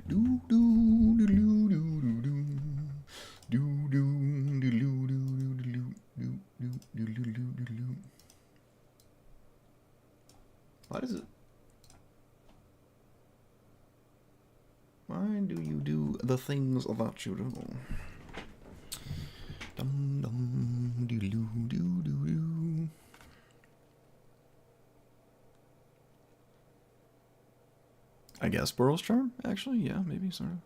Do do do do do do do do do do do do do do do. Why does it? Why do you do the things that you do? Dum dum do do do do do. I guess Burrow's Charm, actually, yeah, maybe sort of.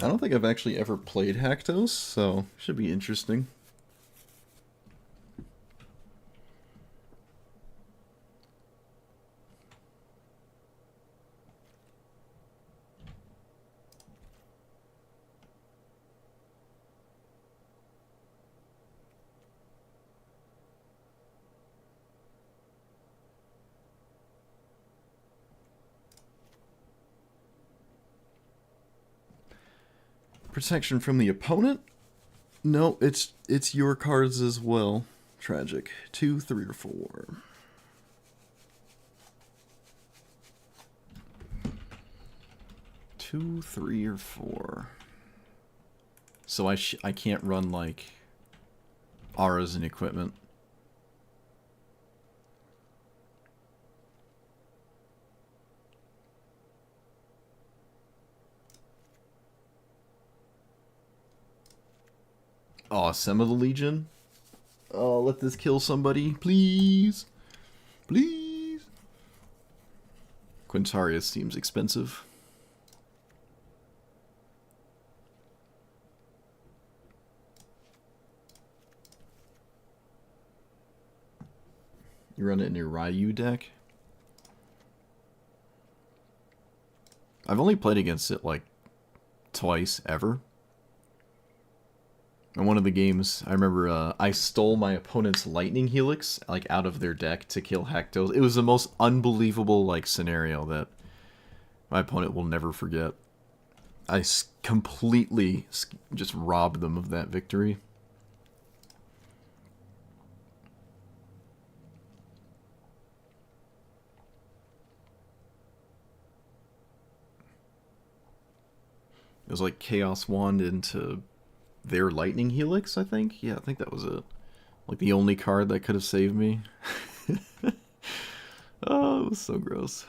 I don't think I've actually ever played Hactos, so should be interesting. Protection from the opponent? No, it's your cards as well. Tragic. 2, 3, or 4. Two, 3, or 4. So I can't run like auras and equipment. Oh, Sem of the Legion. Oh, let this kill somebody, please. Please. Quintarius seems expensive. You run it in your Ryu deck? I've only played against it like twice ever. In one of the games, I remember I stole my opponent's Lightning Helix like out of their deck to kill Hactos. It was the most unbelievable like scenario that my opponent will never forget. I completely just robbed them of that victory. It was like Chaos Wand into their Lightning Helix, I think. Yeah, I think that was it. Like the only card that could have saved me. Oh, it was so gross.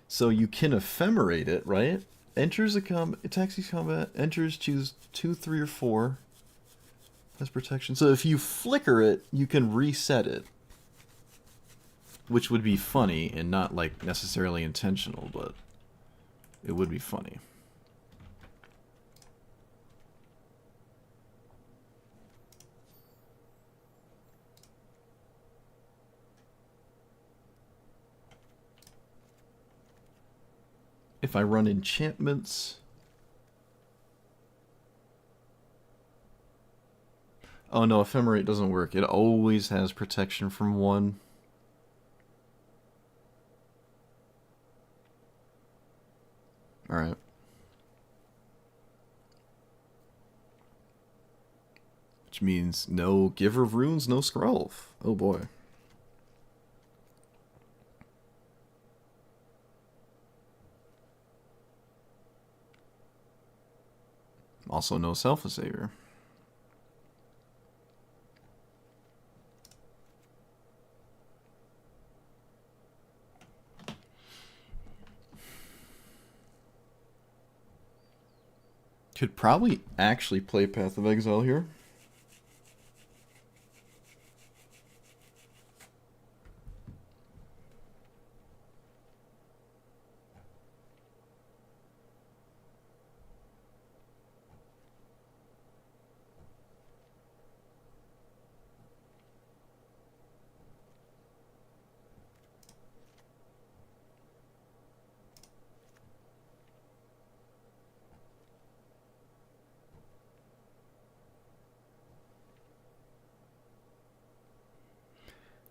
So you can ephemerate it, right? Enters a attacks these combat, enters, choose 2, 3, or 4. Has protection. So if you flicker it, you can reset it. Which would be funny and not like necessarily intentional, but it would be funny. If I run enchantments... Oh no, ephemerate doesn't work. It always has protection from 1. Alright. Which means no Giver of Runes, no Skrulf. Oh boy. Also no Self-Savior. Could probably actually play Path of Exile here.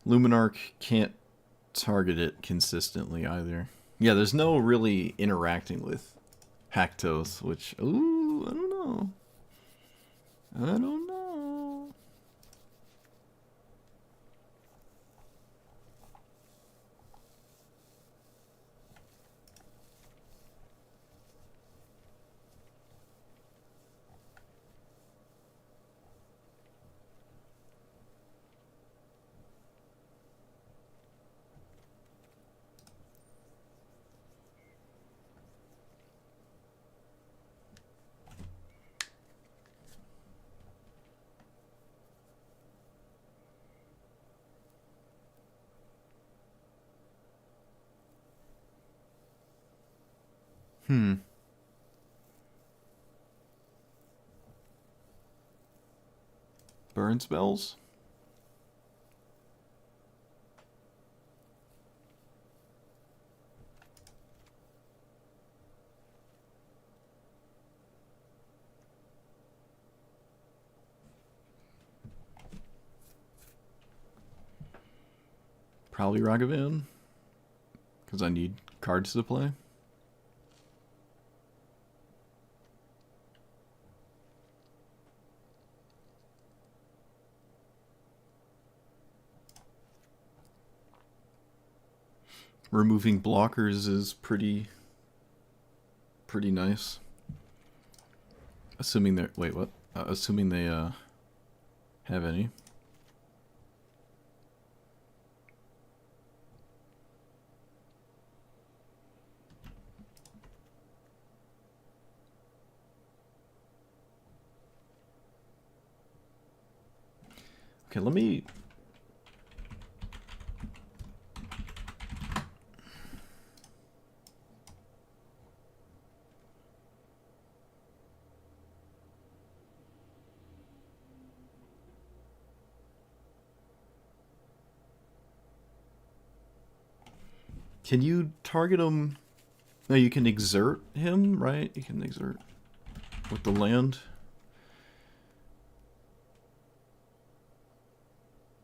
Luminarch can't target it consistently either. Yeah, there's no really interacting with Haktos, which, ooh, I don't know. I don't know. Hmm. Burn spells? Probably Ragavan. Because I need cards to play. Removing blockers is pretty nice. Assuming they're... Wait, what? Assuming they have any. Okay, let me... Can you target him? No, you can exert him, right? You can exert with the land.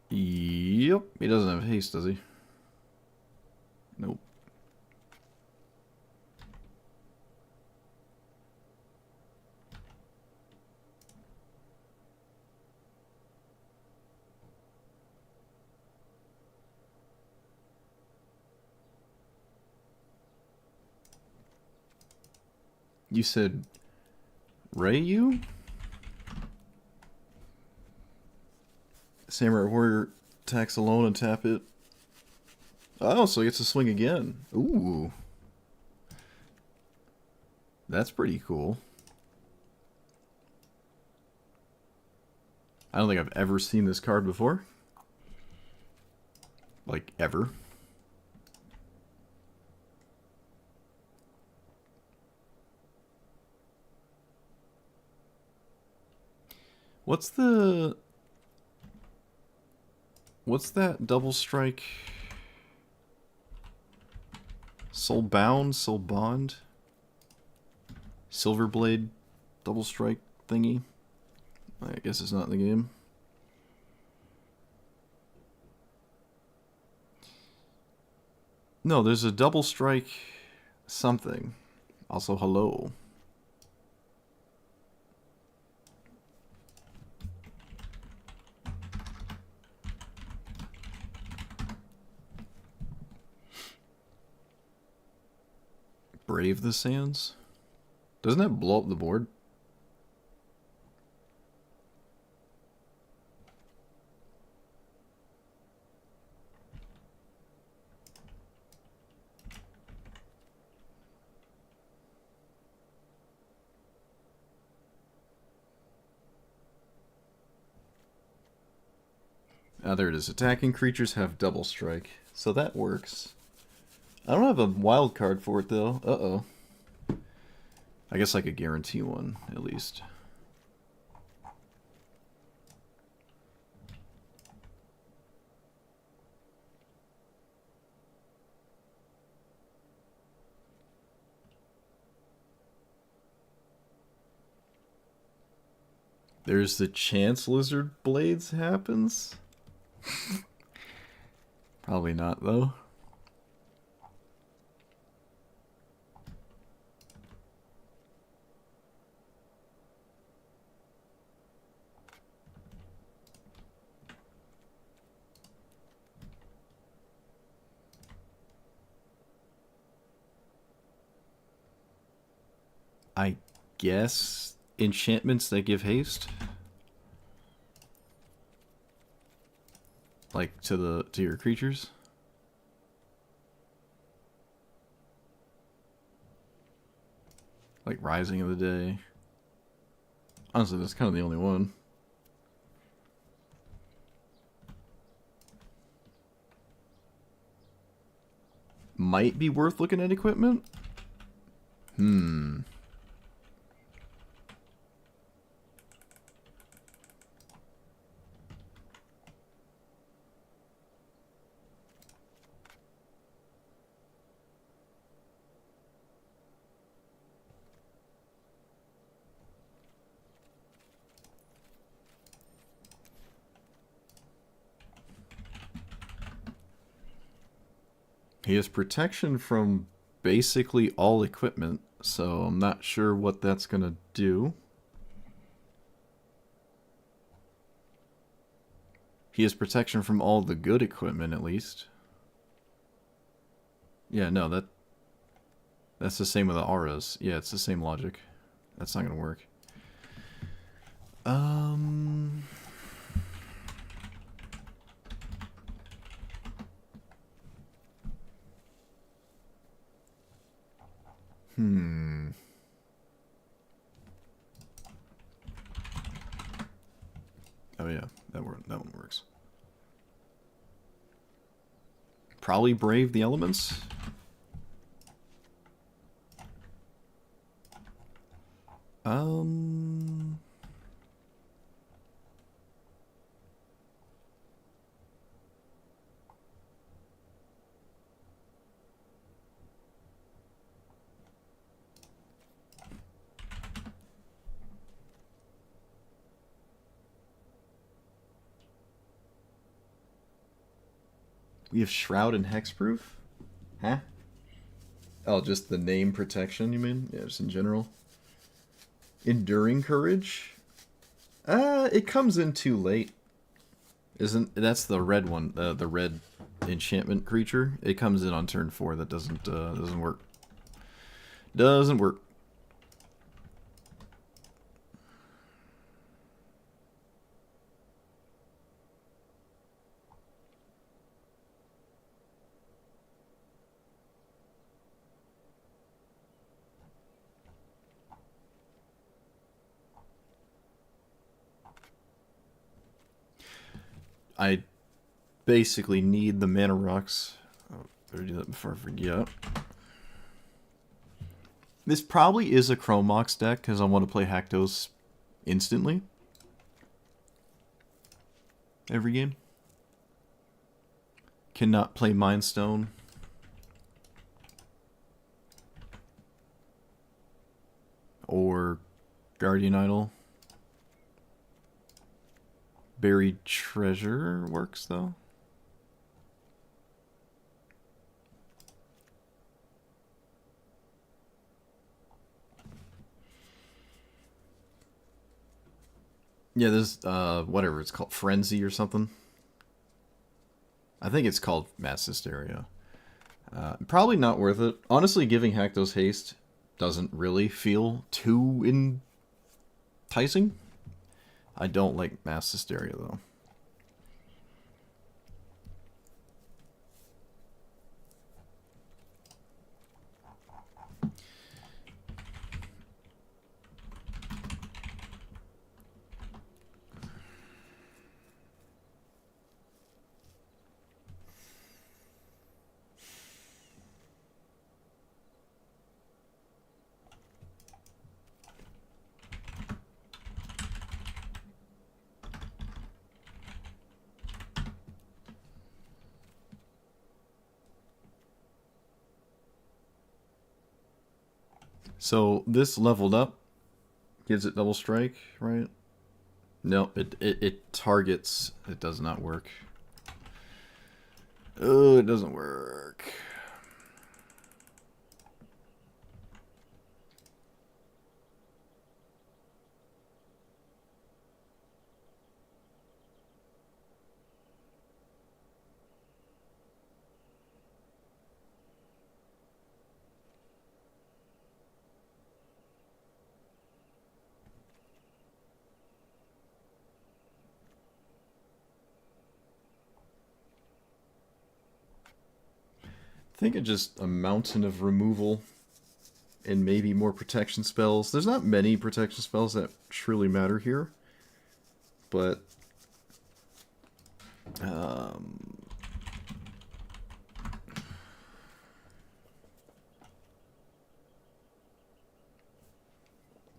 Yep. He doesn't have haste, does he? Nope. You said Rayu? Samurai Warrior attacks alone and tap it. Oh, so he gets to swing again. Ooh. That's pretty cool. I don't think I've ever seen this card before. Like, ever. What's that double strike? Soul Bound? Soul Bond? Silver Blade double strike thingy? I guess it's not in the game. No, there's a double strike something. Also, hello. Brave the Sands? Doesn't that blow up the board? Ah, there it is. Attacking creatures have double strike. So that works. I don't have a wild card for it, though. Uh-oh. I guess I could guarantee one, at least. There's the chance Lizard Blades happens? Probably not, though. I guess enchantments that give haste, like to your creatures. Like Rising of the Day. Honestly, that's kind of the only one. Might be worth looking at equipment. He has protection from basically all equipment, so I'm not sure what that's gonna do. He has protection from all the good equipment, at least. Yeah, no, that's the same with the auras. Yeah, it's the same logic. That's not gonna work. Oh yeah, that one works. Probably Brave the Elements. We have Shroud and Hexproof? Huh? Oh, just the name protection, you mean? Yeah, just in general. Enduring Courage? It comes in too late. Isn't that's the red one, the red enchantment creature? It comes in on turn 4. That doesn't work. Doesn't work. I basically need the mana rocks. Oh, better do that before I forget. This probably is a Chromox deck because I want to play Haktos instantly. Every game. Cannot play Mind Stone. Or Guardian Idol. Buried Treasure works, though. Yeah, there's, whatever it's called, Frenzy or something. I think it's called Mass Hysteria. Probably not worth it. Honestly, giving Haktos haste doesn't really feel too enticing. I don't like Mass Hysteria, though. So this leveled up gives it double strike, right? No, it targets. It does not work. Oh, it doesn't work. I think it's just a mountain of removal and maybe more protection spells. There's not many protection spells that truly matter here, but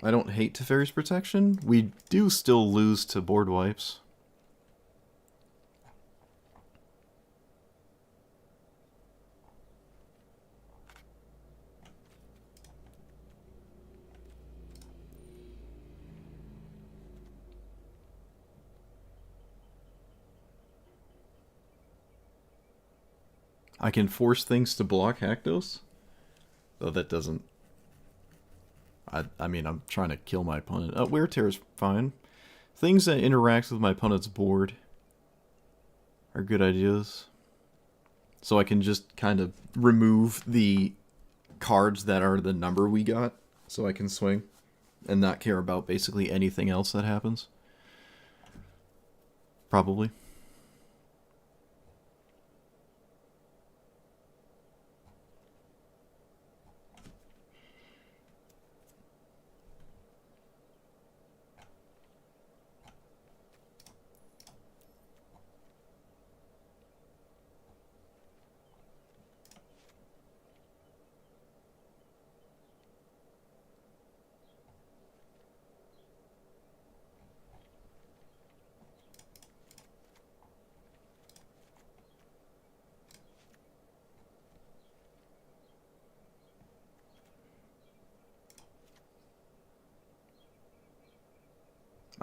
I don't hate Teferi's protection. We do still lose to board wipes. I can force things to block Haktos? Though that doesn't... I mean, I'm trying to kill my opponent. Wear Tear is fine. Things that interact with my opponent's board are good ideas. So I can just kind of remove the cards that are the number we got, so I can swing and not care about basically anything else that happens. Probably.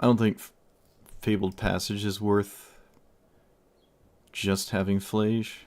I don't think Fabled Passage is worth just having Flage.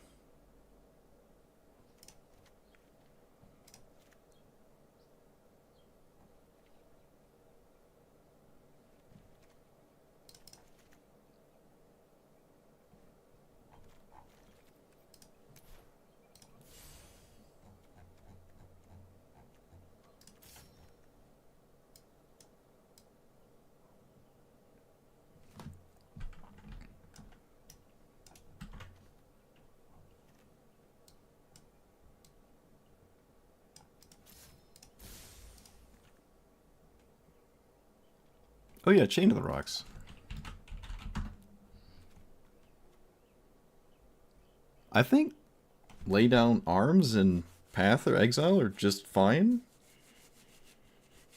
Oh yeah, Chain of the Rocks. I think Lay Down Arms and Path or Exile are just fine.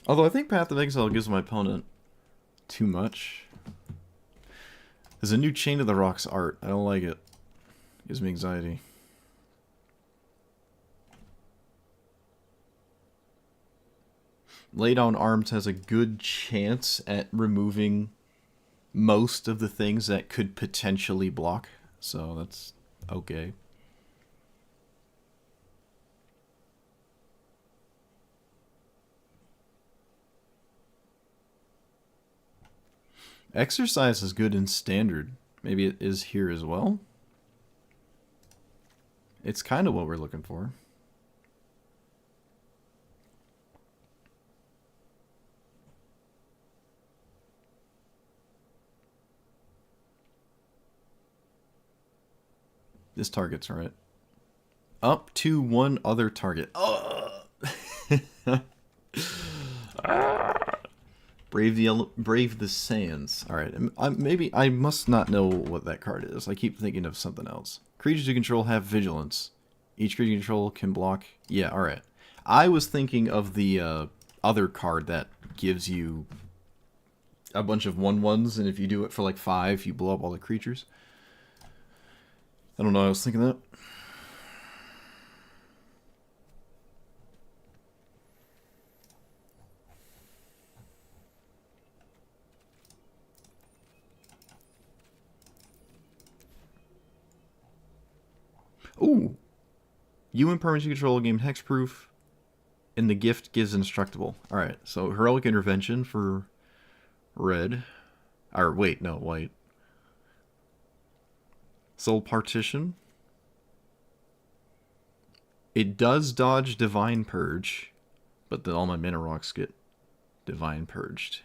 Although I think Path of Exile gives my opponent too much. There's a new Chain of the Rocks art. I don't like it. It gives me anxiety. Lay Down Arms has a good chance at removing most of the things that could potentially block. So that's okay. Exercise is good in Standard. Maybe it is here as well. It's kind of what we're looking for. This target's right. Up to one other target. Oh! Brave the Sands. Alright, maybe I must not know what that card is. I keep thinking of something else. Creatures you control have vigilance. Each creature you control can block. Yeah, alright. I was thinking of the other card that gives you a bunch of 1/1s, and if you do it for like 5, you blow up all the creatures. I don't know, I was thinking that. Ooh. You and permanents you control gain hexproof, and the gift gives indestructible. Alright, so Heroic Intervention for red. Or, wait, no, white. Soul Partition. It does dodge Divine Purge, but then all my mana rocks get Divine Purged.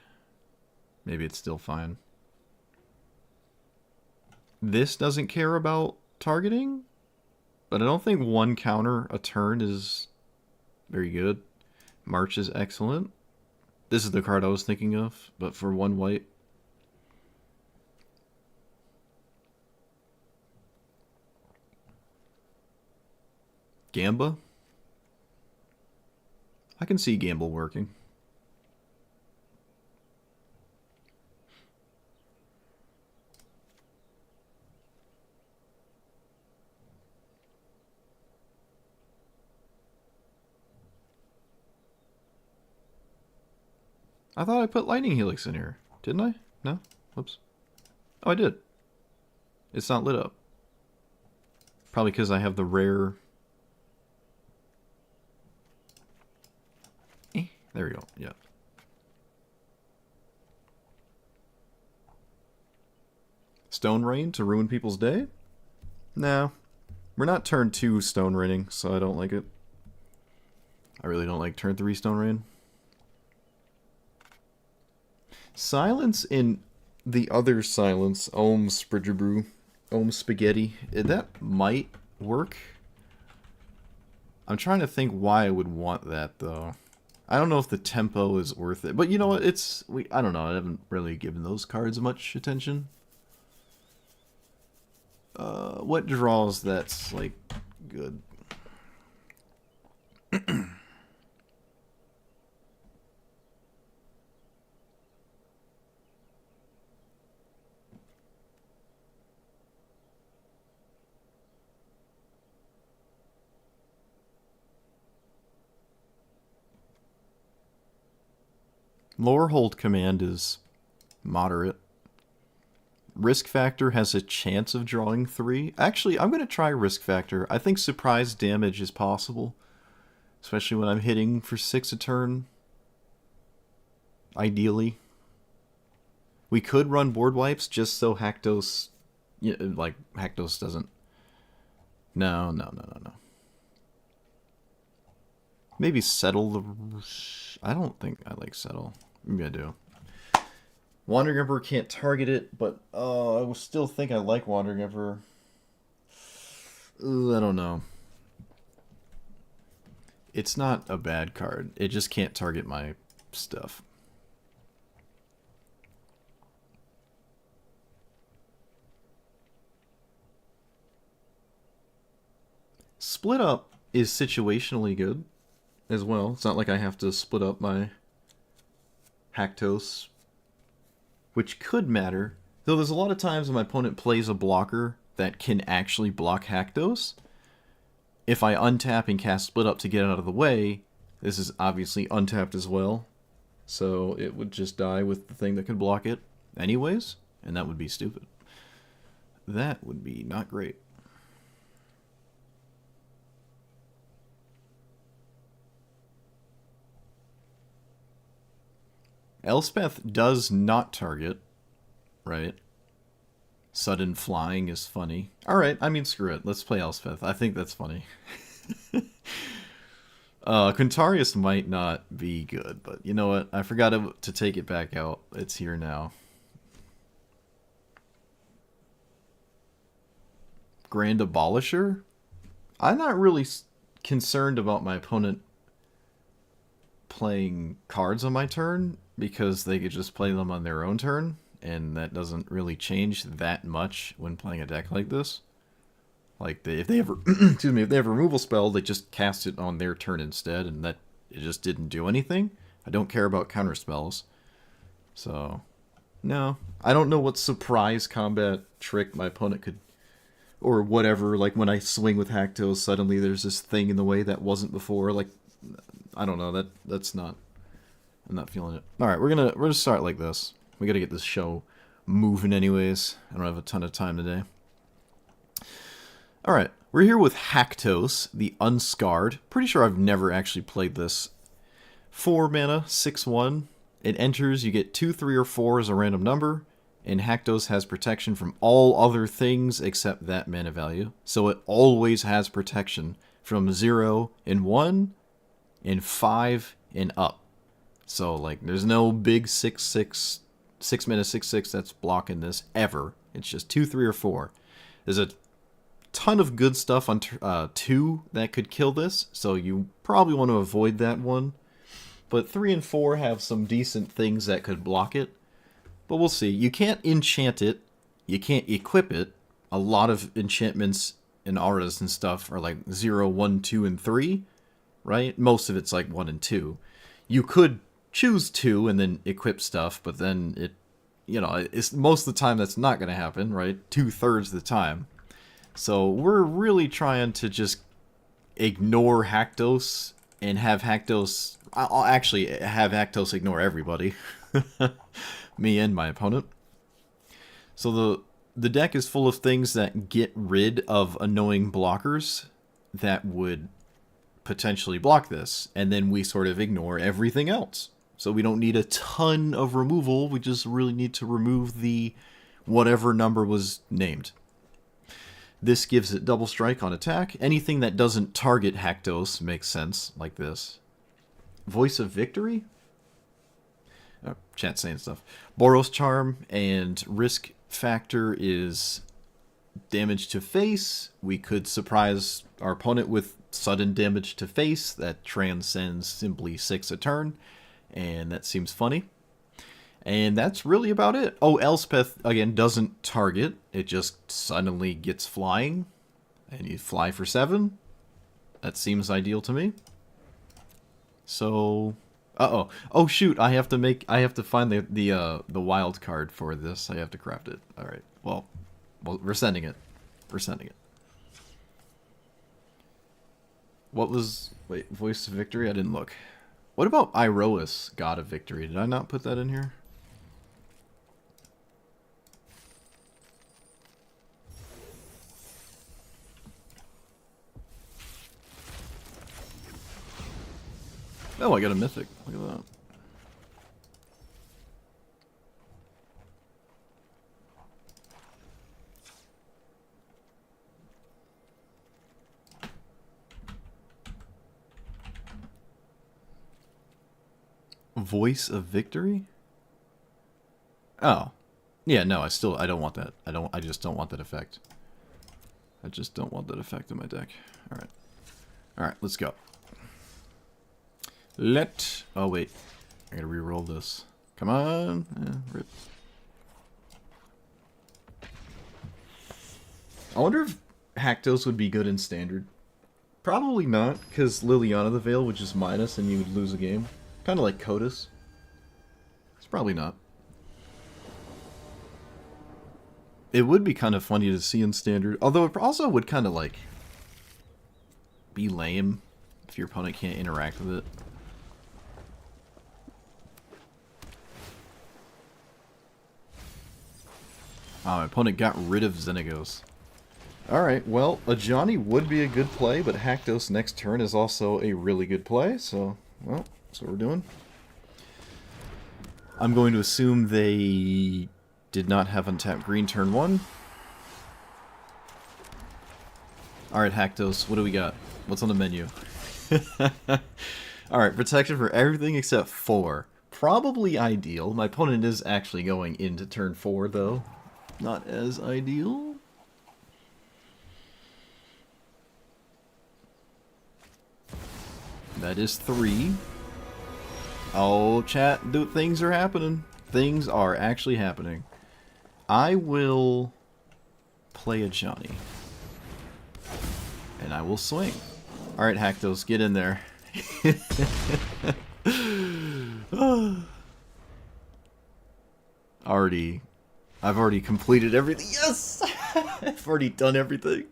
Maybe it's still fine. This doesn't care about targeting, but I don't think one counter a turn is very good. March is excellent. This is the card I was thinking of, but for one white. Gamba? I can see Gamble working. I thought I put Lightning Helix in here. Didn't I? No? Whoops. Oh, I did. It's not lit up. Probably because I have the rare... There we go. Yeah. Stone Rain to ruin people's day? No. We're not turn 2 Stone Raining, so I don't like it. I really don't like turn 3 Stone Rain. Silence in the other Silence, Ohm Spridgerbrew, Ohm Spaghetti, that might work. I'm trying to think why I would want that, though. I don't know if the tempo is worth it, but you know what? I don't know. I haven't really given those cards much attention. What draws that's like good? Lower hold command is moderate. Risk factor has a chance of drawing 3. Actually, I'm going to try risk factor. I think surprise damage is possible, especially when I'm hitting for 6 a turn. Ideally. We could run board wipes just so Haktos, like Haktos doesn't. No. Maybe settle the... I don't think I like settle. Maybe I do. Wandering Emperor can't target it, but I will still think I like Wandering Emperor. I don't know. It's not a bad card. It just can't target my stuff. Split Up is situationally good as well. It's not like I have to split up my Haktos, which could matter. Though there's a lot of times when my opponent plays a blocker that can actually block Haktos. If I untap and cast Split Up to get it out of the way, this is obviously untapped as well. So it would just die with the thing that could block it anyways, and that would be stupid. That would be not great. Elspeth does not target, right? Sudden flying is funny. Alright, I mean, screw it. Let's play Elspeth. I think that's funny. Quintarius might not be good, but you know what? I forgot to take it back out. It's here now. Grand Abolisher? I'm not really concerned about my opponent playing cards on my turn, because they could just play them on their own turn, and that doesn't really change that much when playing a deck like this. Like, if they have excuse me, if they have a removal spell, they just cast it on their turn instead, and that it just didn't do anything. I don't care about counter spells. So, no. I don't know what surprise combat trick my opponent could, or whatever, like when I swing with Haktos, suddenly there's this thing in the way that wasn't before. Like, I don't know, that's not... I'm not feeling it. Alright, we're gonna start like this. We gotta get this show moving anyways. I don't have a ton of time today. Alright, we're here with Scamtos, the Unscarred. Pretty sure I've never actually played this. 4 mana, 6/1. It enters, you get 2, 3, or 4 as a random number, and Scamtos has protection from all other things except that mana value. So it always has protection from 0 and 1, and 5 and up. So, like, there's no big 6/6, 6 mana 6/6 that's blocking this ever. It's just 2, 3, or 4. There's a ton of good stuff on 2 that could kill this, so you probably want to avoid that one. But 3 and 4 have some decent things that could block it. But we'll see. You can't enchant it. You can't equip it. A lot of enchantments and auras and stuff are like 0, 1, 2, and 3, right? Most of it's like 1 and 2. You could choose 2 and then equip stuff, but then it, you know, it's most of the time that's not going to happen, right? 2/3 of the time. So we're really trying to just ignore Scamtos and have Scamtos... I'll actually have Scamtos ignore everybody. Me and my opponent. So the deck is full of things that get rid of annoying blockers that would potentially block this. And then we sort of ignore everything else. So we don't need a ton of removal. We just really need to remove the whatever number was named. This gives it double strike on attack. Anything that doesn't target Scamtos makes sense, like this. Voice of Victory? Oh, chat saying stuff. Boros Charm and risk factor is damage to face. We could surprise our opponent with sudden damage to face that transcends simply 6 a turn, and that seems funny. And that's really about it. Oh, Elspeth, again, doesn't target. It just suddenly gets flying. And you fly for 7. That seems ideal to me. So... Uh-oh. Oh, shoot. I have to find the wild card for this. I have to craft it. Alright. Well, we're sending it. We're sending it. What was... Wait, Voice of Victory? I didn't look. What about Iroas, God of Victory? Did I not put that in here? Oh, I got a mythic. Look at that. Voice of Victory? Oh. Yeah, no, I don't want that. I just don't want that effect. I just don't want that effect in my deck. Alright. Alright, let's go. Oh, wait. I gotta re-roll this. Come on. Rip. I wonder if Scamtos would be good in Standard. Probably not, because Liliana the Veil would just minus and you would lose a game. Kind of like Cotus. It's probably not. It would be kind of funny to see in Standard, although it also would kind of like be lame if your opponent can't interact with it. Oh, my opponent got rid of Xenagos. Alright, well, a Johnny would be a good play, but Scamtos next turn is also a really good play, so, well, that's what we're doing. I'm going to assume they did not have untapped green turn 1. Alright, Scamtos, what do we got? What's on the menu? Alright, protection for everything except 4. Probably ideal. My opponent is actually going into turn 4, though. Not as ideal. That is 3. Oh, chat, things are happening. Things are actually happening. I will play a Johnny. And I will swing. Alright, Scamtos, get in there. I've already completed everything. Yes! I've already done everything.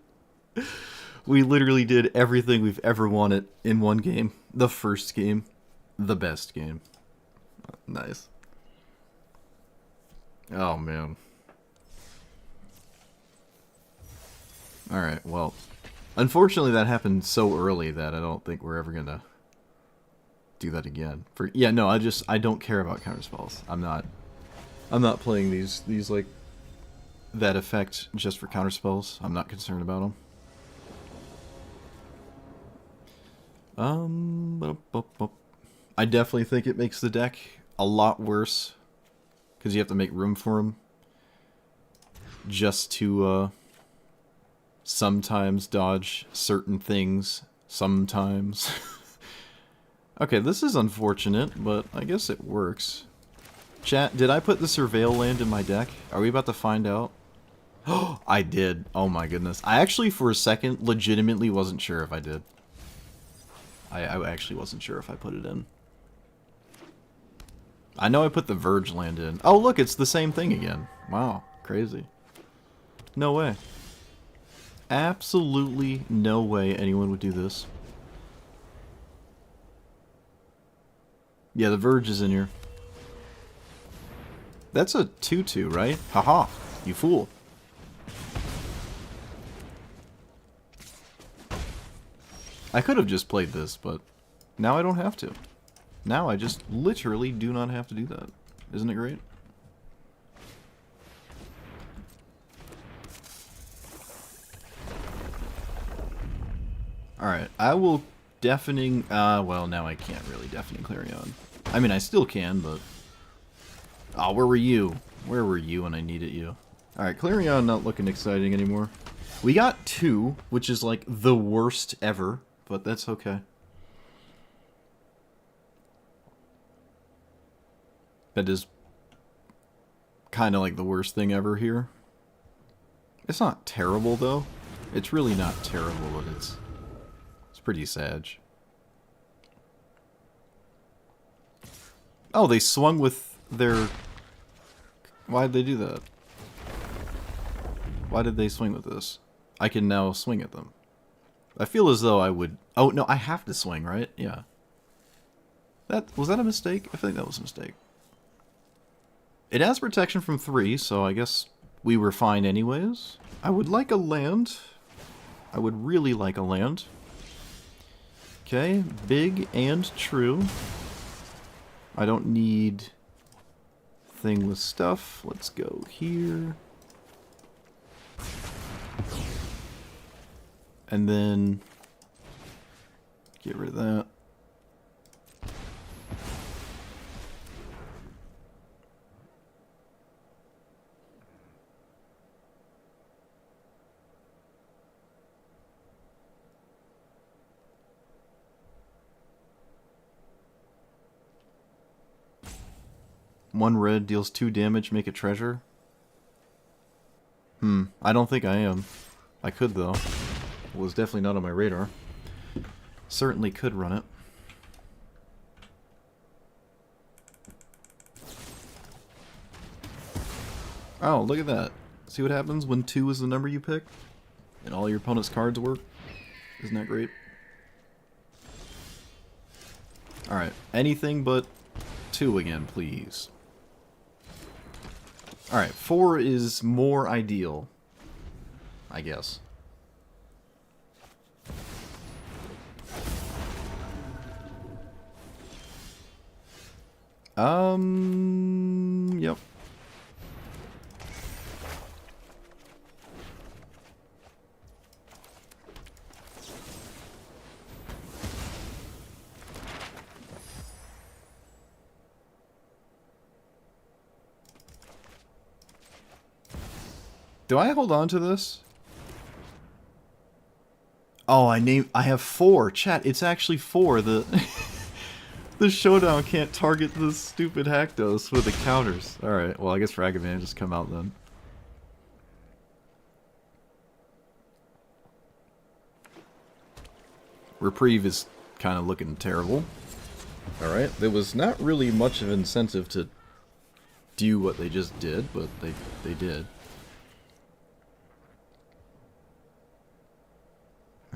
We literally did everything we've ever wanted in one game. The first game. The best game. Nice. Oh, man. Alright, well, unfortunately that happened so early that I don't think we're ever gonna do that again. Yeah, no, I don't care about counterspells. I'm not playing these like that effect just for counterspells. I'm not concerned about them. I definitely think it makes the deck a lot worse because you have to make room for them just to sometimes dodge certain things. Sometimes. Okay, this is unfortunate, but I guess it works. Chat, did I put the Surveil land in my deck? Are we about to find out? Oh, I did. Oh my goodness. I actually, for a second, legitimately wasn't sure if I did. I actually wasn't sure if I put it in. I know I put the Verge land in. Oh, look, it's the same thing again. Wow, crazy. No way. Absolutely no way anyone would do this. Yeah, the Verge is in here. That's a 2/2, right? Haha, you fool. I could have just played this, but now I don't have to. Now I just literally do not have to do that. Isn't it great? Alright, I will deafening... well, now I can't really deafening Clarion. I mean, I still can, but... Oh, where were you? Where were you when I needed you? Alright, Clarion not looking exciting anymore. We got 2, which is like the worst ever, but that's okay. That is kind of like the worst thing ever here. It's not terrible, though. It's really not terrible, but it's pretty sad. Oh, they swung with their... Why did they do that? Why did they swing with this? I can now swing at them. I feel as though I would... Oh, no, I have to swing, right? Yeah. Was that a mistake? I think that was a mistake. It has protection from 3, so I guess we were fine anyways. I would like a land. I would really like a land. Okay, big and true. I don't need thing with stuff. Let's go here. And then get rid of that. One red deals 2 damage, make a treasure. I don't think I am. I could, though. It was definitely not on my radar. Certainly could run it. Oh, look at that. See what happens when 2 is the number you pick? And all your opponent's cards work? Isn't that great? Alright, anything but 2 again, please. Alright, 4 is more ideal, I guess. Yep. Do I hold on to this? Oh, I have 4. Chat, it's actually 4. The showdown can't target the stupid Haktos with the counters. Alright, well I guess Frag Advantage just come out then. Reprieve is kind of looking terrible. Alright, there was not really much of an incentive to do what they just did, but they did.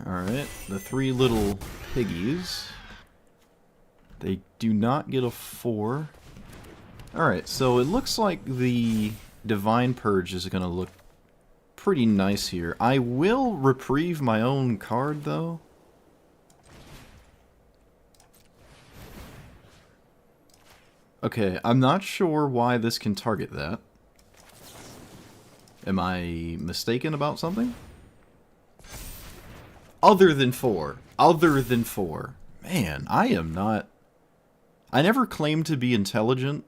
Alright, the 3 little piggies. They do not get a 4. Alright, so it looks like the Divine Purge is going to look pretty nice here. I will reprieve my own card, though. Okay, I'm not sure why this can target that. Am I mistaken about something? Other than 4. Other than 4. Man, I am not... I never claimed to be intelligent.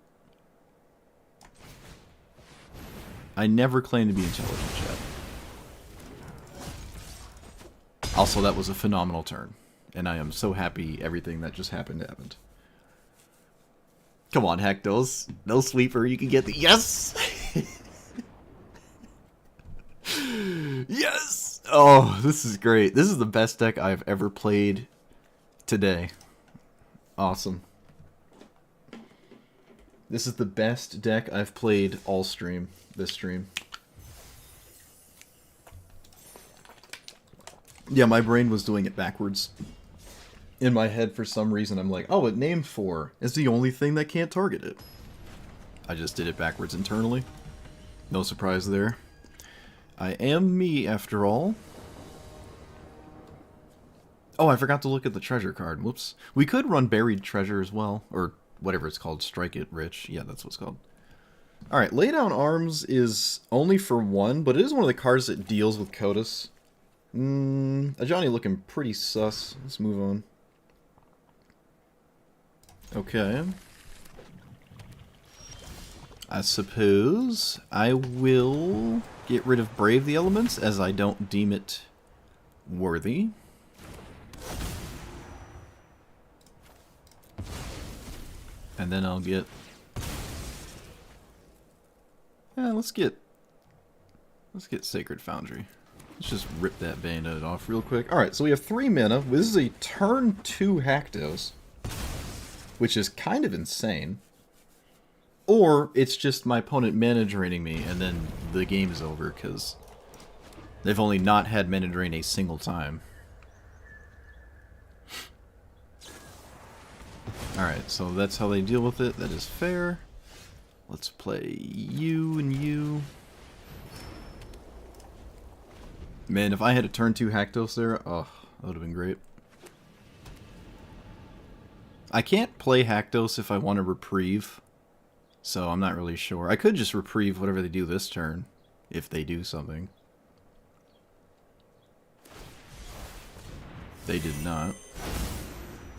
I never claimed to be intelligent, chat. Also, that was a phenomenal turn. And I am so happy everything that just happened. Come on, Hectos. No sweeper, you can get the... Yes! Yes! Oh, this is great. This is the best deck I've ever played today. Awesome. This is the best deck I've played all stream. This stream. Yeah, my brain was doing it backwards. In my head, for some reason, I'm like, oh, it named 4. It's the only thing that can't target it. I just did it backwards internally. No surprise there. I am me, after all. Oh, I forgot to look at the treasure card. Whoops. We could run buried treasure as well. Or whatever it's called. Strike it rich. Yeah, that's what it's called. Alright, lay down arms is only for 1, but it is one of the cards that deals with Codas. Ajani looking pretty sus. Let's move on. Okay. I suppose I will get rid of Brave the Elements, as I don't deem it worthy. And then I'll get... Yeah, let's get Sacred Foundry. Let's just rip that Bandit off real quick. Alright, so we have 3 mana. This is a turn 2 Haktos, which is kind of insane. Or it's just my opponent mana draining me, and then the game is over, because they've only not had mana drain a single time. Alright, so that's how they deal with it. That is fair. Let's play you and you. Man, if I had a turn 2 Haktos there, oh, that would have been great. I can't play Haktos if I want to reprieve, so I'm not really sure. I could just reprieve whatever they do this turn, if they do something. They did not.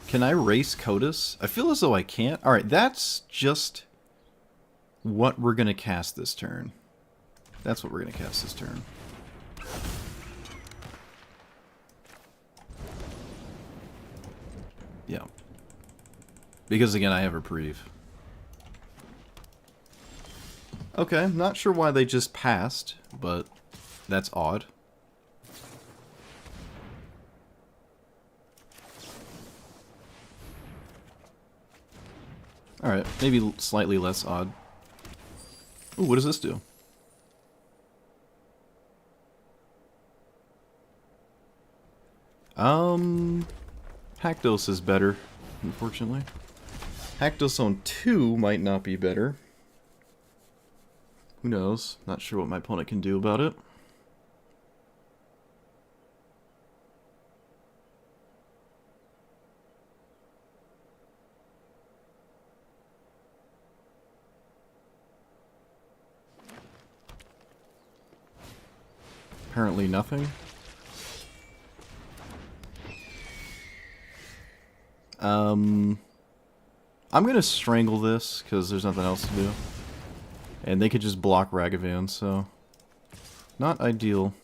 Can I race Codas? I feel as though I can't. Alright, that's just what we're going to cast this turn. That's what we're going to cast this turn. Yeah. Because again, I have reprieve. Okay, I'm not sure why they just passed, but that's odd. Alright, maybe slightly less odd. Ooh, what does this do? Haktos is better, unfortunately. Haktos on 2 might not be better. Who knows? Not sure what my opponent can do about it. Apparently nothing. I'm gonna strangle this, because there's nothing else to do. And they could just block Ragavan, so... not ideal.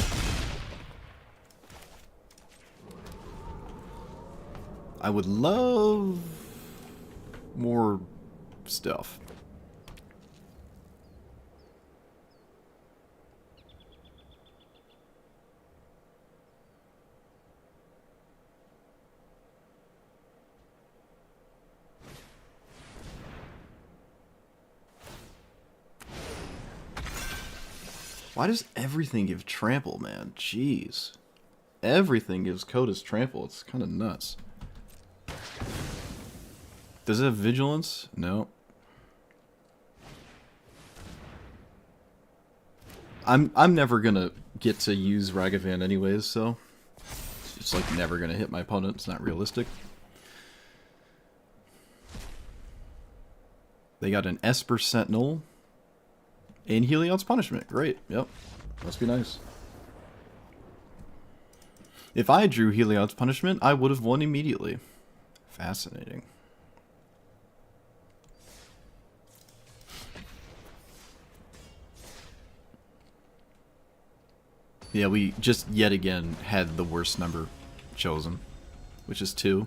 I would love... more stuff. Why does everything give trample, man? Jeez. Everything gives Codas trample. It's kind of nuts. Does it have vigilance? No. I'm never gonna get to use Ragavan anyways, so it's like never gonna hit my opponent. It's not realistic. They got an Esper Sentinel and Heliod's Punishment. Great. Yep. Must be nice. If I drew Heliod's Punishment, I would have won immediately. Fascinating. Yeah, we just yet again had the worst number chosen, which is 2.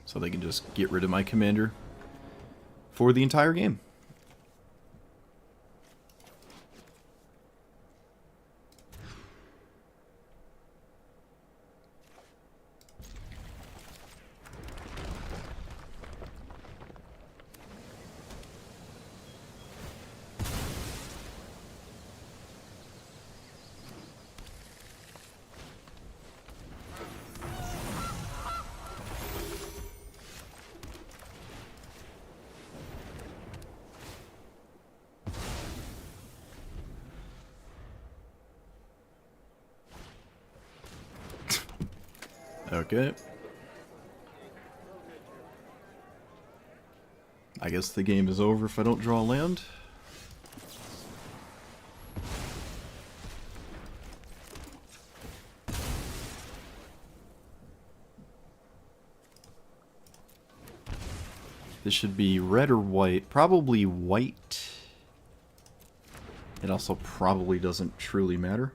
So they can just get rid of my commander for the entire game. Okay. I guess the game is over if I don't draw land. This should be red or white. Probably white. It also probably doesn't truly matter.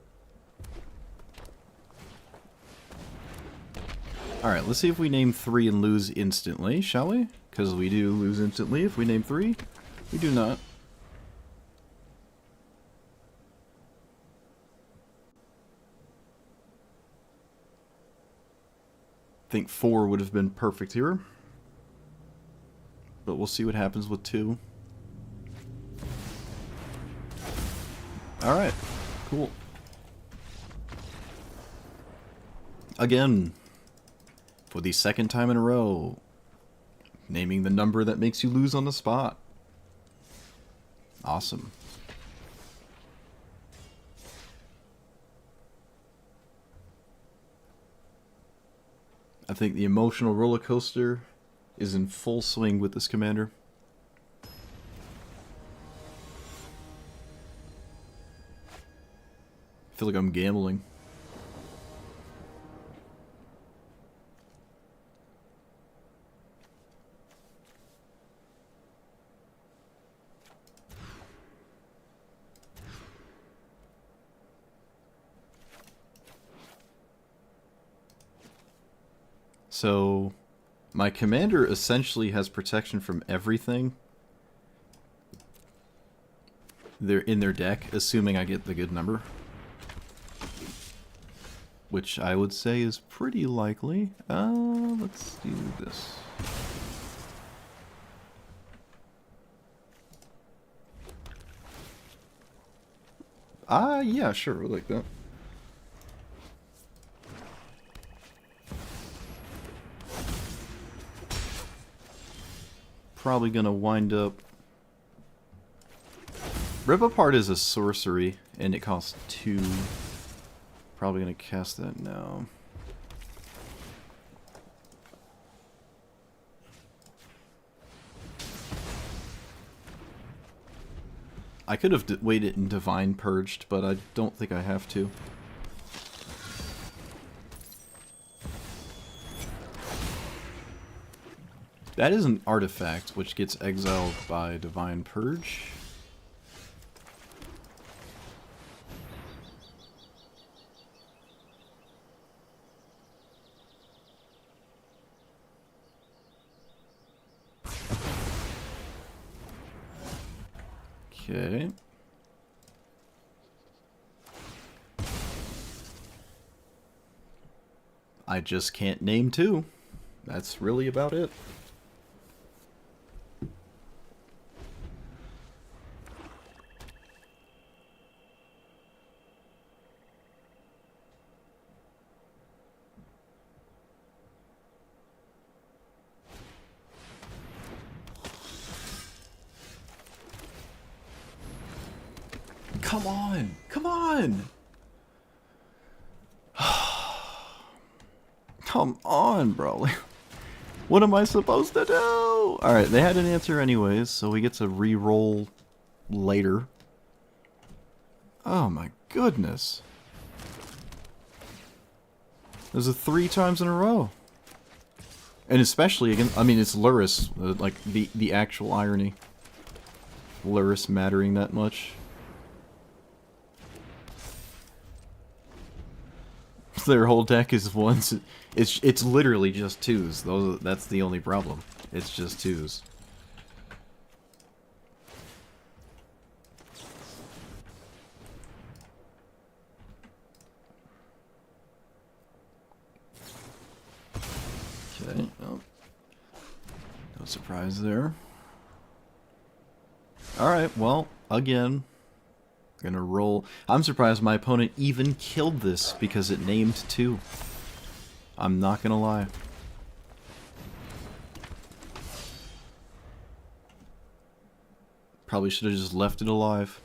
Alright, let's see if we name 3 and lose instantly, shall we? Because we do lose instantly if we name 3. We do not. I think 4 would have been perfect here. But we'll see what happens with 2. Alright, cool. Again, for the second time in a row, naming the number that makes you lose on the spot. Awesome. I think the emotional roller coaster is in full swing with this commander. I feel like I'm gambling. So, my commander essentially has protection from everything. They're in their deck, assuming I get the good number. Which I would say is pretty likely. Let's do this. Yeah, sure, we'll like that. Probably gonna wind up... Rip Apart is a sorcery, and it costs 2. Probably gonna cast that now. I could have waited and Divine Purged, but I don't think I have to. That is an artifact which gets exiled by Divine Purge. Okay. I just can't name 2. That's really about it. come on! Come on! Come on, bro. What am I supposed to do? Alright, they had an answer anyways, so we get to re-roll later. Oh my goodness. There's a 3 times in a row. And especially again, I mean, it's Luris, like the actual irony. Luris mattering that much. Their whole deck is ones. It's literally just 2s. That's the only problem. It's just 2s. Okay. Oh. No surprise there. Alright, well, again, gonna roll. I'm surprised my opponent even killed this because it named 2. I'm not gonna lie. Probably should have just left it alive.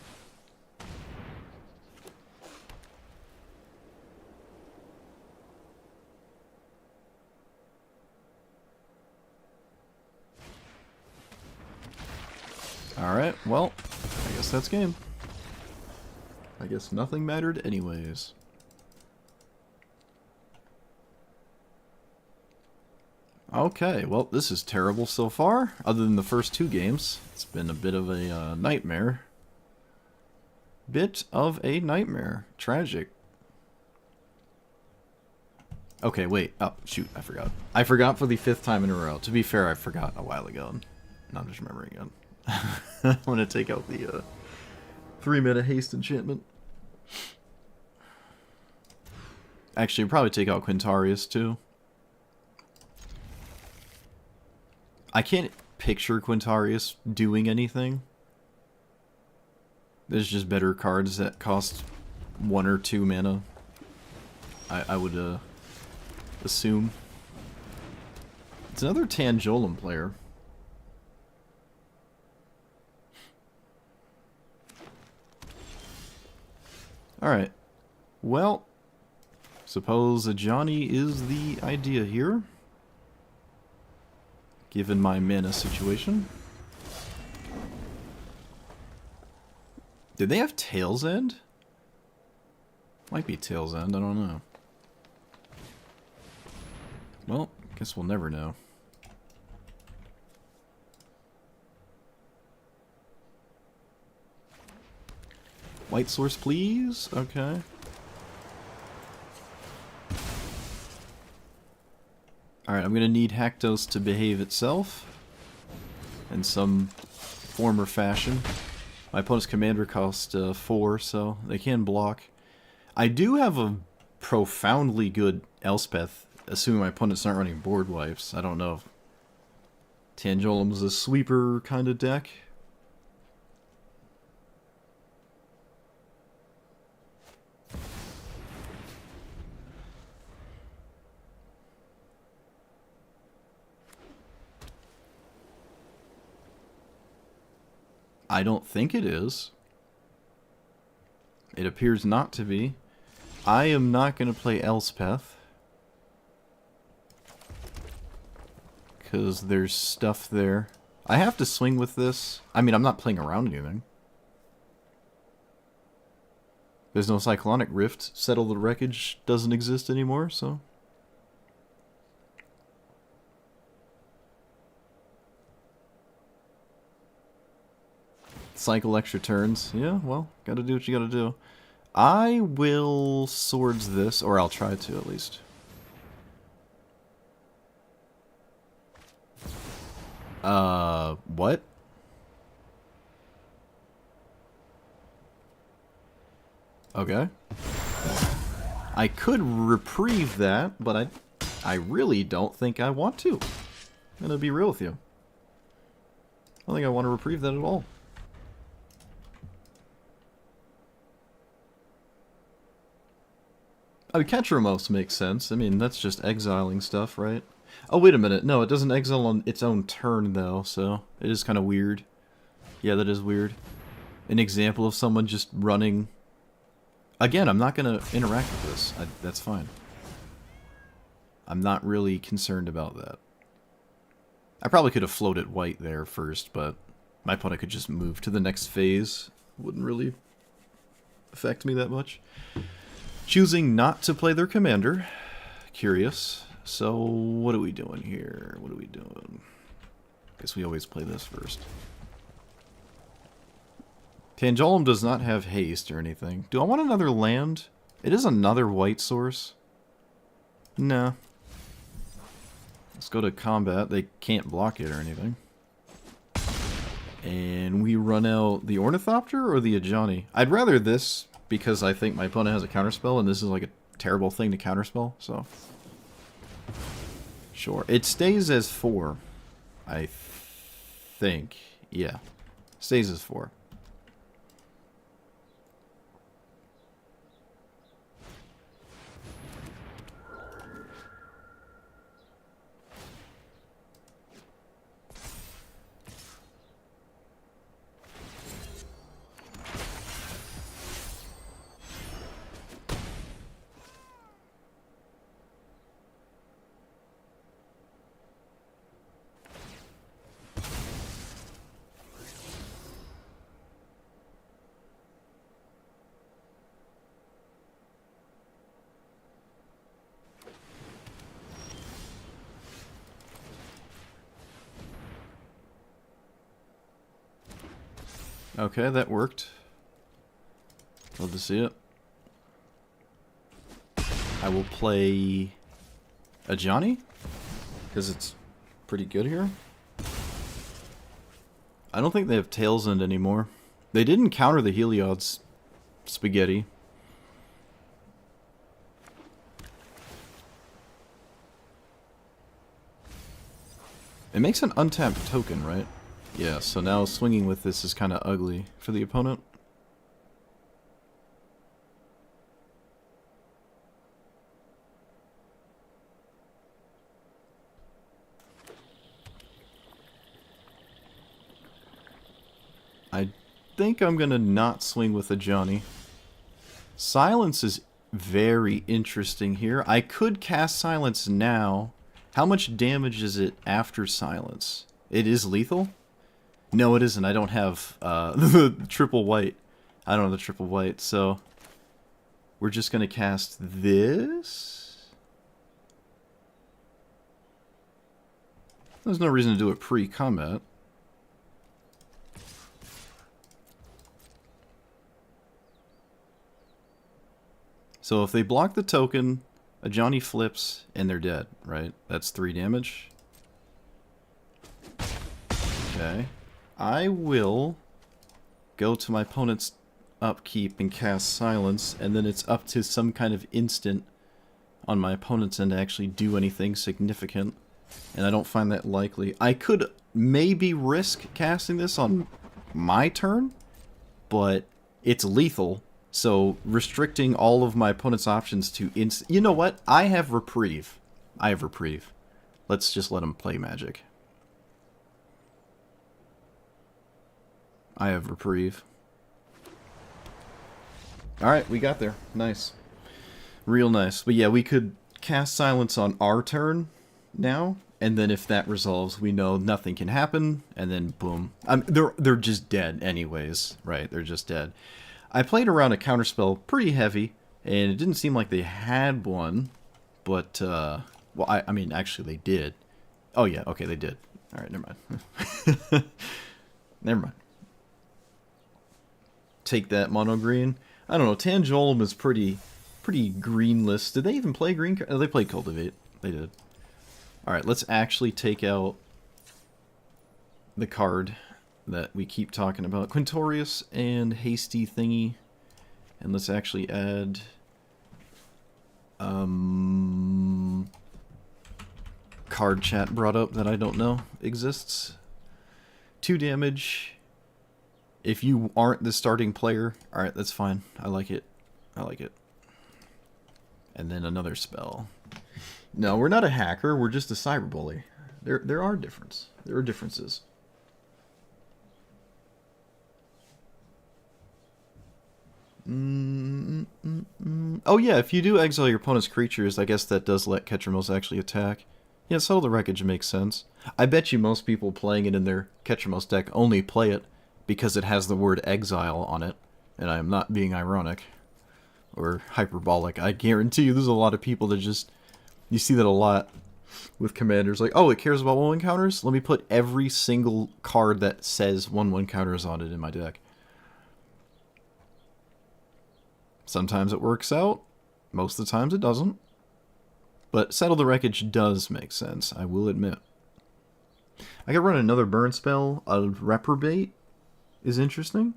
Alright, well, I guess that's game. I guess nothing mattered anyways. Okay, well, this is terrible so far. Other than the first 2 games, it's been a bit of a nightmare. Bit of a nightmare. Tragic. Okay, wait. Oh, shoot, I forgot. I forgot for the 5th time in a row. To be fair, I forgot a while ago. Now I'm just remembering again. I'm gonna take out the 3-mana haste enchantment. Actually, probably take out Quintarius too. I can't picture Quintarius doing anything. There's just better cards that cost 1 or 2 mana. I would assume. It's another Tangolum player. Alright. Well, suppose a Johnny is the idea here. Given my mana situation. Did they have Tail's End? Might be Tail's End, I don't know. Well, guess we'll never know. White source, please? Okay. Alright, I'm gonna need Haktos to behave itself. In some form or fashion. My opponent's commander cost 4, so they can block. I do have a profoundly good Elspeth, assuming my opponent's not running board wipes. I don't know if Tangolum's a sweeper kind of deck. I don't think it is. It appears not to be. I am not going to play Elspeth. Because there's stuff there. I have to swing with this. I mean, I'm not playing around anything. There's no Cyclonic Rift. Settle the Wreckage doesn't exist anymore, so... Cycle extra turns. Yeah, well, gotta do what you gotta do. I will swords this, or I'll try to at least. What? Okay. I could reprieve that, but I really don't think I want to. I'm gonna be real with you. I don't think I want to reprieve that at all. I mean, Ketramos makes sense. I mean, that's just exiling stuff, right? Oh, wait a minute. No, it doesn't exile on its own turn, though, so it is kind of weird. Yeah, that is weird. an example of someone just running. Again, I'm not going to interact with this. That's fine. I'm not really concerned about that. I probably could have floated white there first, but my opponent could just move to the next phase. Wouldn't really affect me that much. Choosing not to play their commander. Curious. So, what are we doing here? What are we doing? Guess we always play this first. Tangolum does not have haste or anything. Do I want another land? It is another white source. No. Let's go to combat. They can't block it or anything. And we run out the Ornithopter or the Ajani? I'd rather this because I think my opponent has a counterspell and this is like a terrible thing to counterspell, so... Sure. It stays as 4, I think. Yeah. Stays as 4. Okay, that worked. Love to see it. I will play a Johnny, because it's pretty good here. I don't think they have Tails End anymore. They didn't counter the Heliod's spaghetti. It makes an untapped token, right? Yeah, so now swinging with this is kind of ugly for the opponent. I think I'm going to not swing with the Johnny. Silence is very interesting here. I could cast Silence now. How much damage is it after Silence? It is lethal? No, it isn't. I don't have the triple white. I don't have the triple white, so we're just going to cast this. There's no reason to do it pre-combat. So if they block the token, a Johnny flips, and they're dead, right? That's 3 damage. Okay. I will go to my opponent's upkeep and cast Silence, and then it's up to some kind of instant on my opponent's end to actually do anything significant, and I don't find that likely. I could maybe risk casting this on my turn, but it's lethal, so restricting all of my opponent's options to You know what? I have Reprieve. I have Reprieve. Let's just let him play Magic. I have Reprieve. Alright, we got there. Nice. Real nice. But yeah, we could cast Silence on our turn now, and then if that resolves, we know nothing can happen, and then boom. They're just dead anyways, right? They're just dead. I played around a counterspell pretty heavy, and it didn't seem like they had one, but, well, I mean, actually they did. Oh yeah, okay, they did. Alright, never mind. Never mind. Take that, mono green. I don't know, Tangolum is pretty greenless. Did they even play green? Oh, they played Cultivate. They did. Alright, let's actually take out the card that we keep talking about. Quintorius and Hasty Thingy. And let's actually add... card chat brought up that I don't know exists. 2 damage... If you aren't the starting player, alright, that's fine. I like it. I like it. And then another spell. No, we're not a hacker, we're just a cyberbully. There are differences. Oh yeah, if you do exile your opponent's creatures, I guess that does let Ketramos actually attack. Yeah, Settle the Wreckage makes sense. I bet you most people playing it in their Ketramos deck only play it because it has the word exile on it, and I am not being ironic or hyperbolic. I guarantee you there's a lot of people that just... You see that a lot with commanders, like, oh, it cares about 1/1 counters? Let me put every single card that says 1/1 counters on it in my deck. Sometimes it works out, most of the times it doesn't. But Settle the Wreckage does make sense, I will admit. I could run another burn spell. A Reprobate is interesting.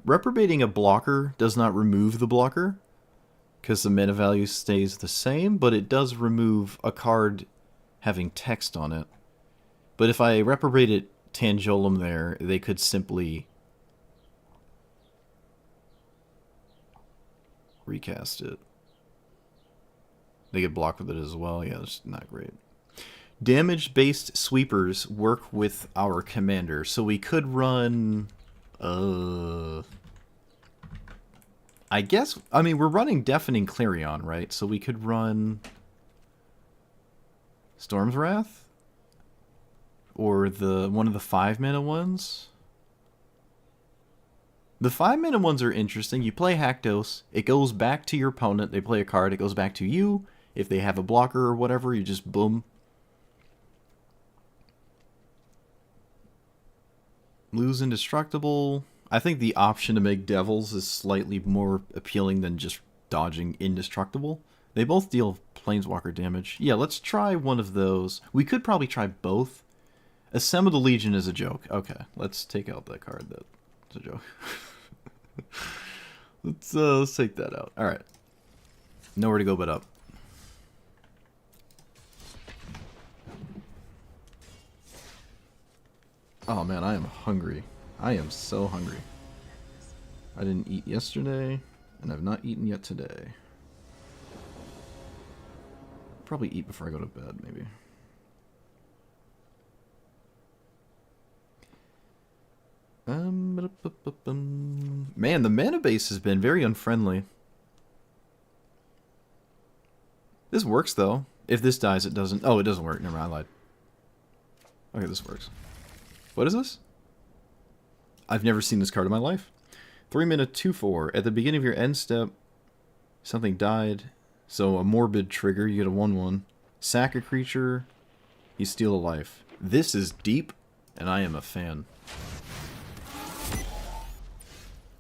Reprobating a blocker does not remove the blocker, because the mana value stays the same, but it does remove a card having text on it. But if I reprobated Tangolum there, they could simply recast it. They get blocked with it as well. Yeah, that's not great. Damage-based sweepers work with our commander, so we could run... I guess... I mean, we're running Deafening Clarion, right? So we could run... Storm's Wrath? Or one of the 5-mana ones? The 5-mana ones are interesting. You play Haktos, it goes back to your opponent, they play a card, it goes back to you. If they have a blocker or whatever, you just boom. Lose Indestructible. I think the option to make Devils is slightly more appealing than just dodging Indestructible. They both deal Planeswalker damage. Yeah, let's try one of those. We could probably try both. Assemble the Legion is a joke. Okay, let's take out that card. That's a joke. Let's take that out. Alright. Nowhere to go but up. Oh man, I am hungry. I am so hungry. I didn't eat yesterday, and I've not eaten yet today. Probably eat before I go to bed, maybe. Man, the mana base has been very unfriendly. This works, though. If this dies, it doesn't... Oh, it doesn't work. Never mind, I lied. Okay, this works. What is this? I've never seen this card in my life. 3-mana 2/4. At the beginning of your end step, something died. So a morbid trigger, you get a 1/1. Sack a creature, you steal a life. This is deep, and I am a fan.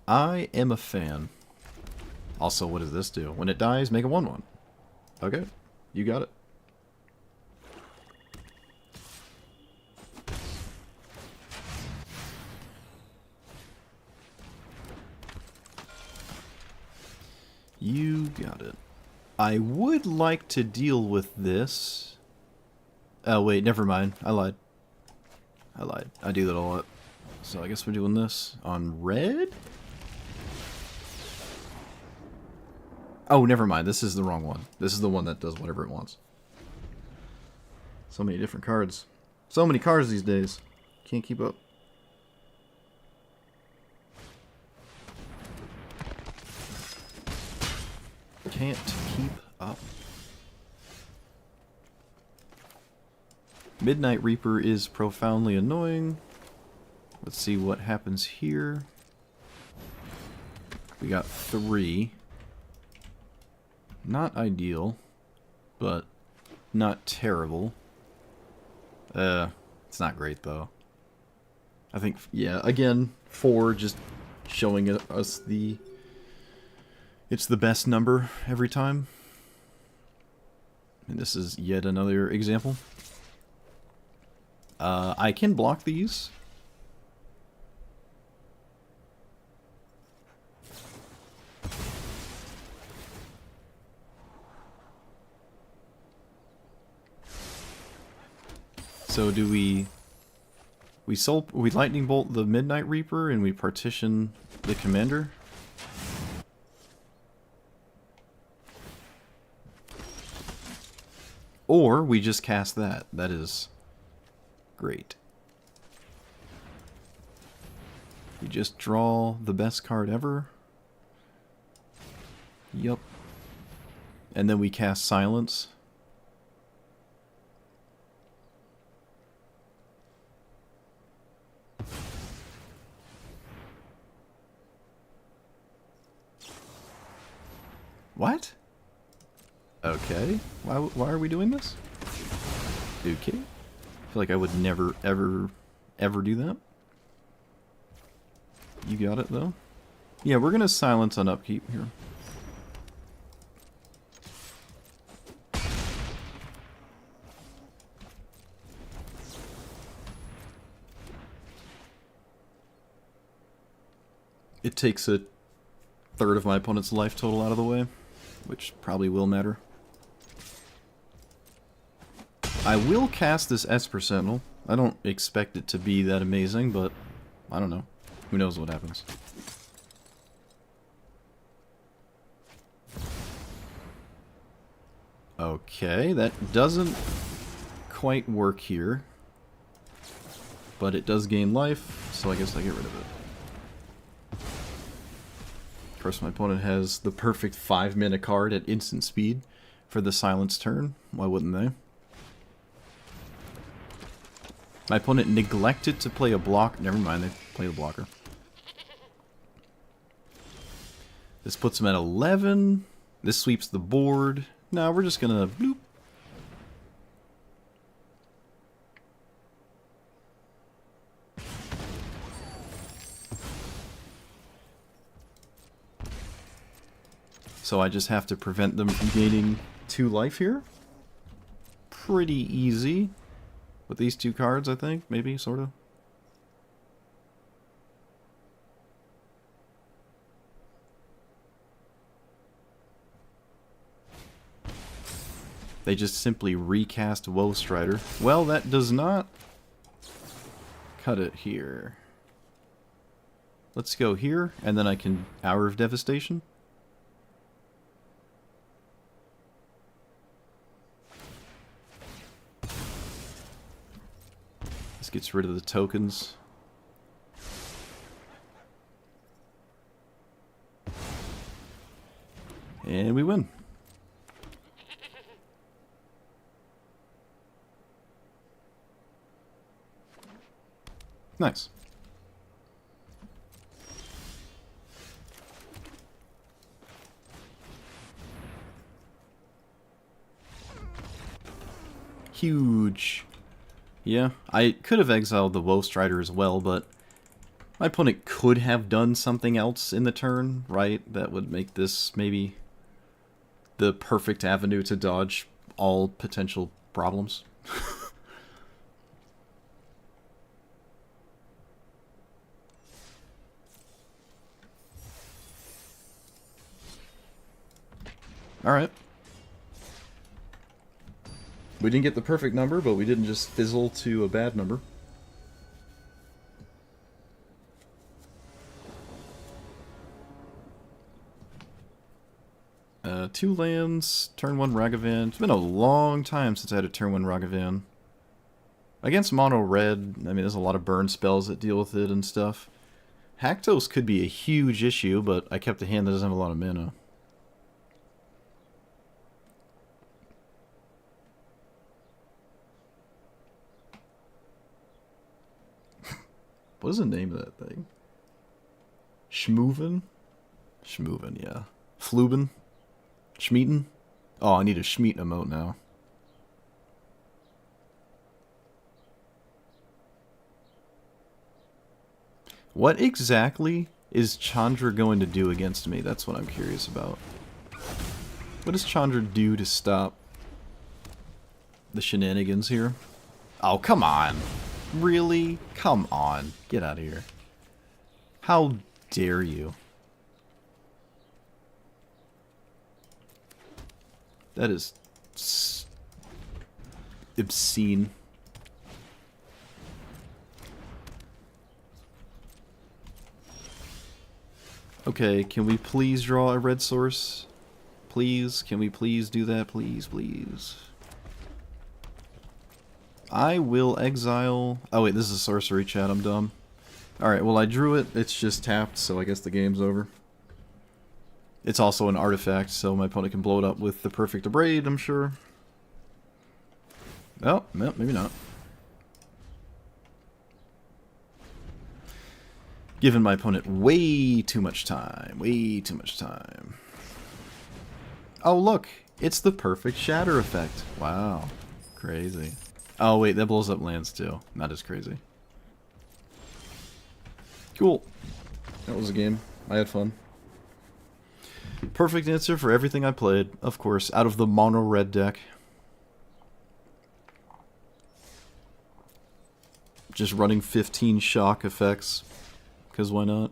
I am a fan. Also, what does this do? When it dies, make a 1/1. Okay, you got it. You got it. I would like to deal with this. Oh, wait, never mind. I lied. I do that a lot. So I guess we're doing this on red? Oh, never mind. This is the wrong one. This is the one that does whatever it wants. So many different cards. So many cards these days. Can't keep up. Can't keep up. Midnight Reaper is profoundly annoying. Let's see what happens here. We got 3. Not ideal, but not terrible. It's not great though. I think, yeah, again, 4 just showing us it's the best number every time. And this is yet another example. I can block these. So do we lightning bolt the Midnight Reaper and we partition the commander? Or we just cast that. That is great. We just draw the best card ever. Yup. And then we cast Silence. What? Okay. Why are we doing this? Okay. I feel like I would never, ever do that. You got it, though? Yeah, we're gonna silence on upkeep here. It takes a third of my opponent's life total out of the way, which probably will matter. I will cast this Esper Sentinel. I don't expect it to be that amazing, but I don't know. Who knows what happens. Okay, that doesn't quite work here. But it does gain life, so I guess I get rid of it. Of course, my opponent has the perfect 5-mana card at instant speed for the silence turn. Why wouldn't they? My opponent neglected to play a block. Never mind, they played a blocker. This puts him at 11. This sweeps the board. No, we're just gonna bloop. So I just have to prevent them from gaining 2 life here. Pretty easy. With these 2 cards, I think. Maybe, sort of. They just simply recast Woe Strider. Well, that does not cut it here. Let's go here, and then I can Hour of Devastation. This gets rid of the tokens. And we win. Nice. Huge. Yeah, I could have exiled the Woe Strider as well, but my opponent could have done something else in the turn, right? That would make this maybe the perfect avenue to dodge all potential problems. Alright. We didn't get the perfect number, but we didn't just fizzle to a bad number. Two lands, turn 1 Ragavan. It's been a long time since I had a turn 1 Ragavan. Against mono red, I mean, there's a lot of burn spells that deal with it and stuff. Haktos could be a huge issue, but I kept a hand that doesn't have a lot of mana. What is the name of that thing? Schmooven? Schmooven, yeah. Fluben? Schmeeten? Oh, I need a Schmeet emote now. What exactly is Chandra going to do against me? That's what I'm curious about. What does Chandra do to stop the shenanigans here? Oh, come on. Really? Come on. Get out of here. How dare you? That is obscene. Okay, can we please draw a red source? Please? Can we please do that? Please, please. I will exile... Oh wait, this is a sorcery, chat, I'm dumb. Alright, well I drew it, it's just tapped, so I guess the game's over. It's also an artifact, so my opponent can blow it up with the perfect abrade, I'm sure. Oh, no, maybe not. Giving my opponent way too much time. Way too much time. Oh, look. It's the perfect shatter effect. Wow. Crazy. Oh, wait, that blows up lands, too. Not as crazy. Cool. That was a game. I had fun. Perfect answer for everything I played, of course, out of the mono-red deck. Just running 15 shock effects. Because why not?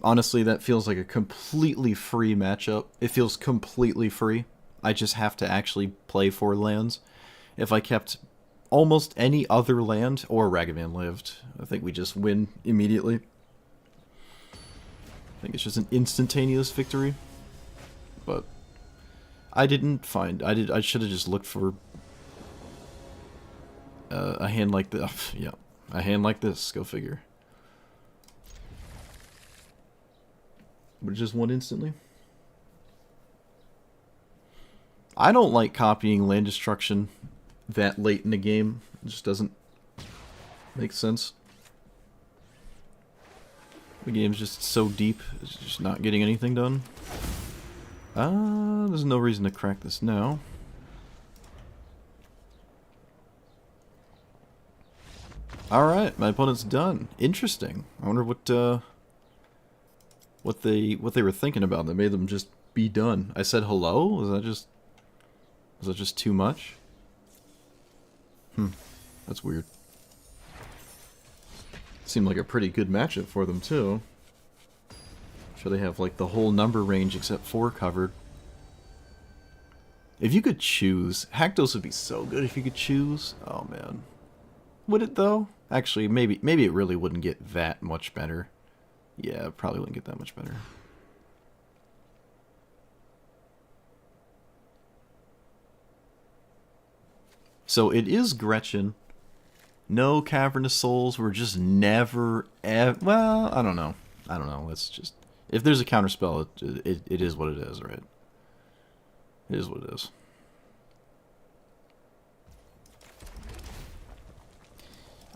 Honestly, that feels like a completely free matchup. It feels completely free. I just have to actually play 4 lands. If I kept almost any other land, or Ragavan lived, I think we just win immediately. I think it's just an instantaneous victory. But I didn't find... I should have just looked for a hand like this. Yeah, a hand like this. Go figure. But it just won instantly. I don't like copying land destruction that late in the game. It just doesn't make sense. The game's just so deep, it's just not getting anything done. There's no reason to crack this now. Alright, my opponent's done. Interesting. I wonder what they were thinking about that made them just be done. I said hello? Was that just too much? That's weird. Seemed like a pretty good matchup for them too. Sure they have like the whole number range except 4 covered. If you could choose, Haktos would be so good if you could choose. Oh man. Would it though? Actually, maybe it really wouldn't get that much better. Yeah, it probably wouldn't get that much better. So it is Gretchen. No Cavernous Souls. We're just never ever... Well, I don't know. Let's just... If there's a counterspell, it is what it is, right? It is what it is.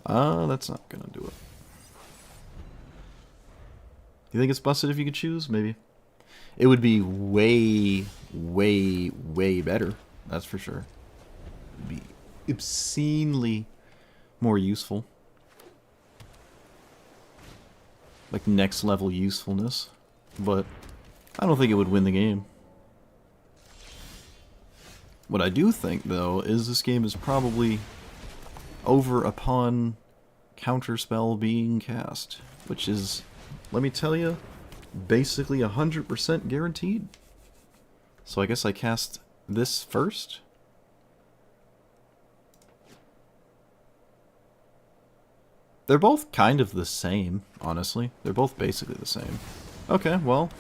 That's not gonna do it. You think it's busted if you could choose? Maybe. It would be way, way, way better. That's for sure. It would be obscenely more useful. Like next level usefulness. But I don't think it would win the game. What I do think, though, is this game is probably over upon counterspell being cast. Which is, let me tell you, basically 100% guaranteed. So I guess I cast this first. They're both kind of the same, honestly. They're both basically the same. Okay, well,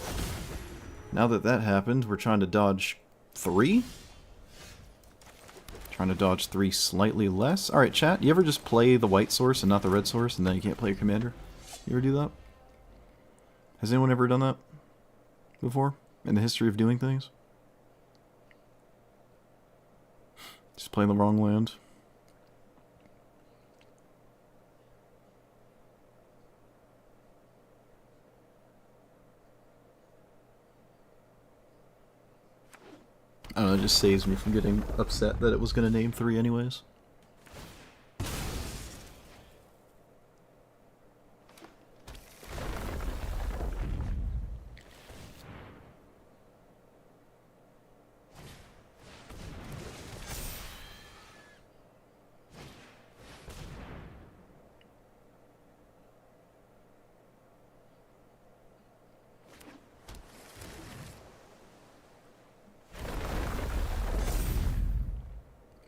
now that that happened, we're trying to dodge 3? Trying to dodge 3 slightly less. Alright, chat, you ever just play the white source and not the red source, and then you can't play your commander? You ever do that? Has anyone ever done that before in the history of doing things? Just playing the wrong land. I don't know, it just saves me from getting upset that it was going to name 3 anyways.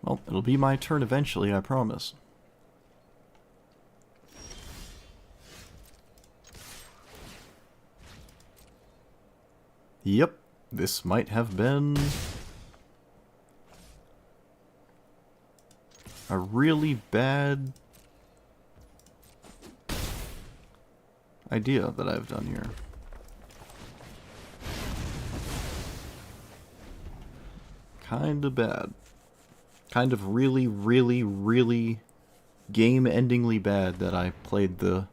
Well, it'll be my turn eventually, I promise. Yep, this might have been a really bad idea that I've done here. kind of bad. Kind of really, really, really game-endingly bad that I played the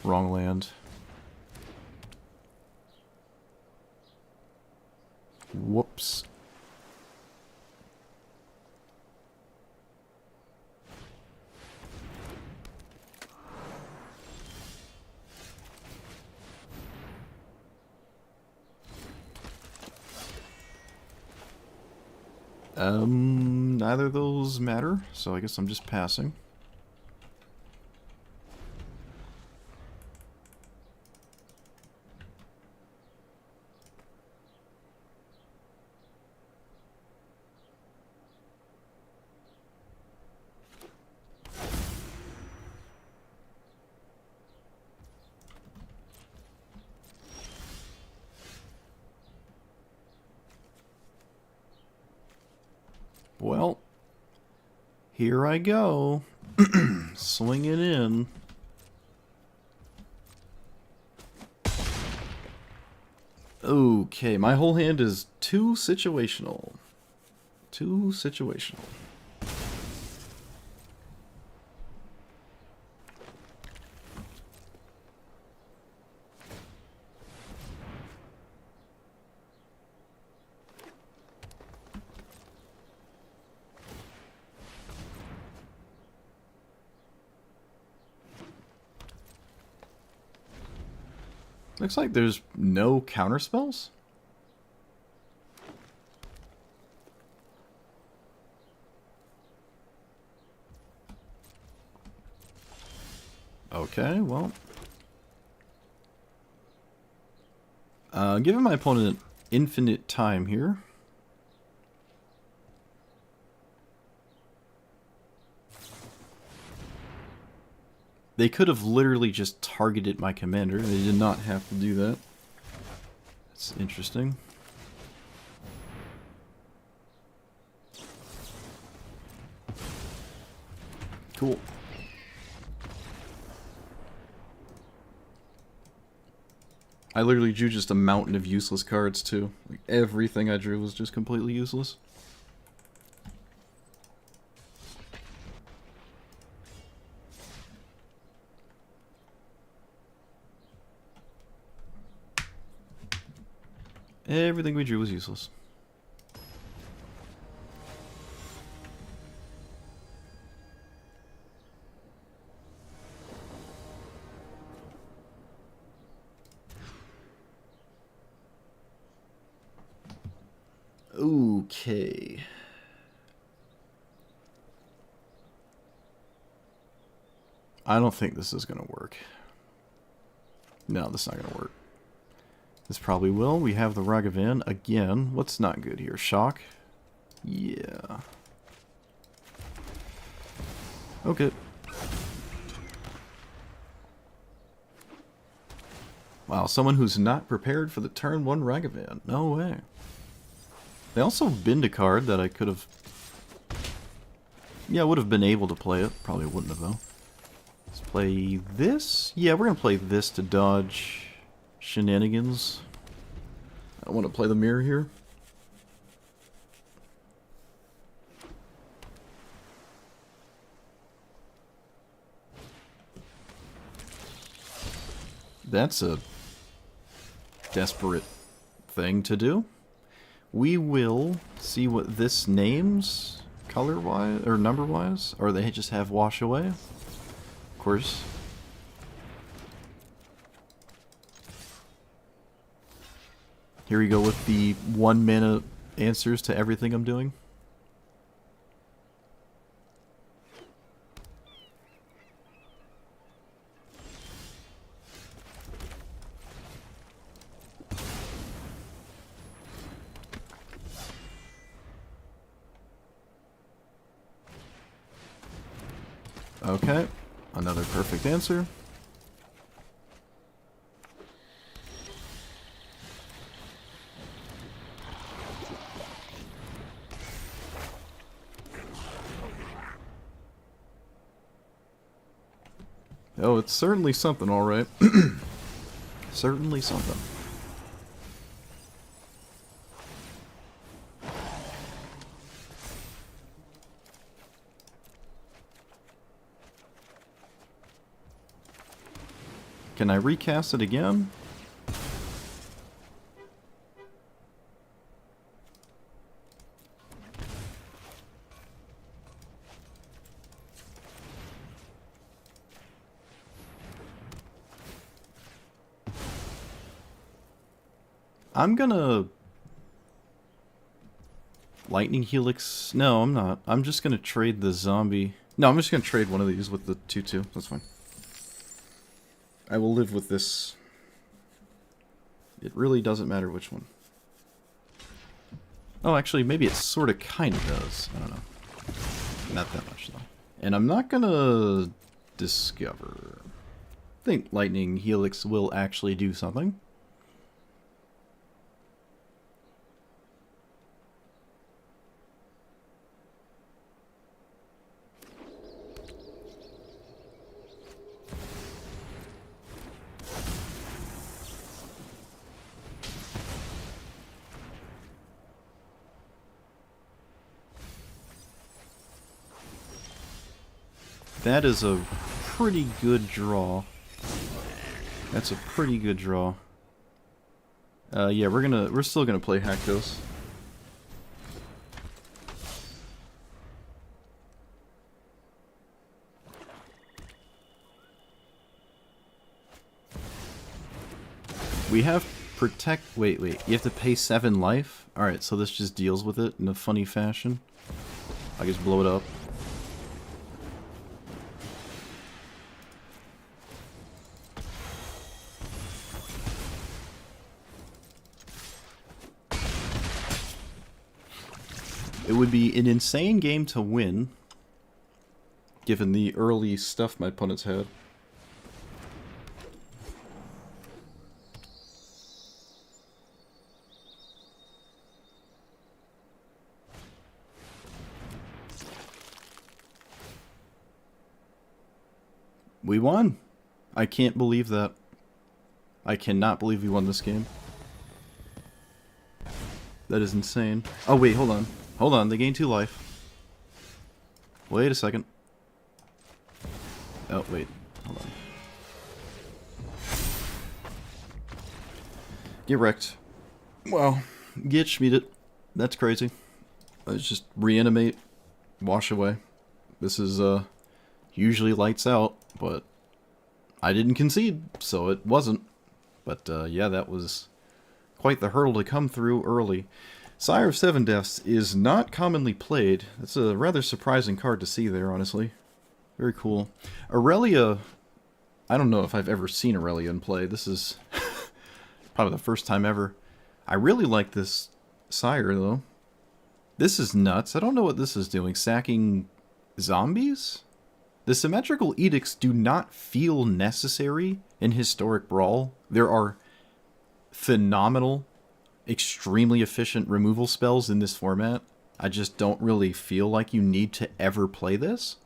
wrong land. Whoops. Neither of those matter, so I guess I'm just passing. Well, here I go. Swinging in. Okay, my whole hand is too situational. Too situational. Looks like there's no counter spells. Okay, well. Giving my opponent infinite time here. They could have literally just targeted my commander. They did not have to do that. That's interesting. Cool. I literally drew just a mountain of useless cards, too. Like, everything I drew was just completely useless. Everything we drew was useless. Okay. I don't think this is going to work. No, this is not going to work. This probably will. We have the Ragavan again. What's not good here? Shock? Yeah. Okay. Wow, someone who's not prepared for the turn 1 Ragavan. No way. They also binned a card that I could have... Yeah, I would have been able to play it. Probably wouldn't have, though. Let's play this. Yeah, we're going to play this to dodge shenanigans. I want to play the mirror here. That's a desperate thing to do. We will see what this names color-wise, or number-wise, or they just have wash away. Of course. Here we go with the 1 mana answers to everything I'm doing. Okay, another perfect answer. Oh, it's certainly something, alright. Certainly something. Can I recast it again? I'm gonna... Lightning Helix... No, I'm not. I'm just gonna trade the zombie... No, I'm just gonna trade one of these with the 2-2. That's fine. I will live with this. It really doesn't matter which one. Oh, actually, maybe it sort of kind of does. I don't know. Not that much, though. And I'm not gonna discover. I think Lightning Helix will actually do something. That is a pretty good draw. That's a pretty good draw. Yeah, we're still gonna play Haktos. We have protect. Wait. You have to pay 7 life. All right, so this just deals with it in a funny fashion. I just blow it up. It would be an insane game to win, given the early stuff my opponents had. We won! I can't believe that. I cannot believe we won this game. That is insane. Oh wait, hold on. Hold on, they gained 2 life. Wait a second. Oh, wait. Hold on. Get wrecked. Wow. Get schmeeded. That's crazy. Let's just reanimate. Wash away. This is, usually lights out, but I didn't concede, so it wasn't. But, yeah, that was quite the hurdle to come through early. Sire of 7 Deaths is not commonly played. That's a rather surprising card to see there, honestly. Very cool. Aurelia, I don't know if I've ever seen Aurelia in play. This is probably the first time ever. I really like this Sire, though. This is nuts. I don't know what this is doing. Sacking zombies? The symmetrical edicts do not feel necessary in Historic Brawl. There are phenomenal, extremely efficient removal spells in this format. I just don't really feel like you need to ever play this.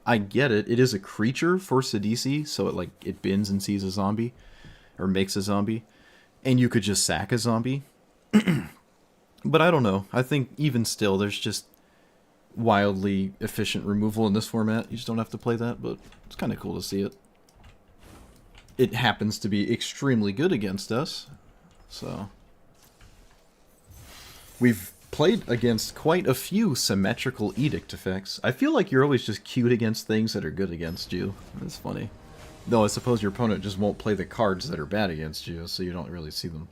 I get it. It is a creature for Sidisi, so it bends and sees a zombie, or makes a zombie, and you could just sack a zombie. But I don't know. I think even still, there's just wildly efficient removal in this format. You just don't have to play that, but it's kind of cool to see it. It happens to be extremely good against us, so we've played against quite a few symmetrical edict effects. I feel like you're always just cute against things that are good against you. That's funny. Though I suppose your opponent just won't play the cards that are bad against you, so you don't really see them.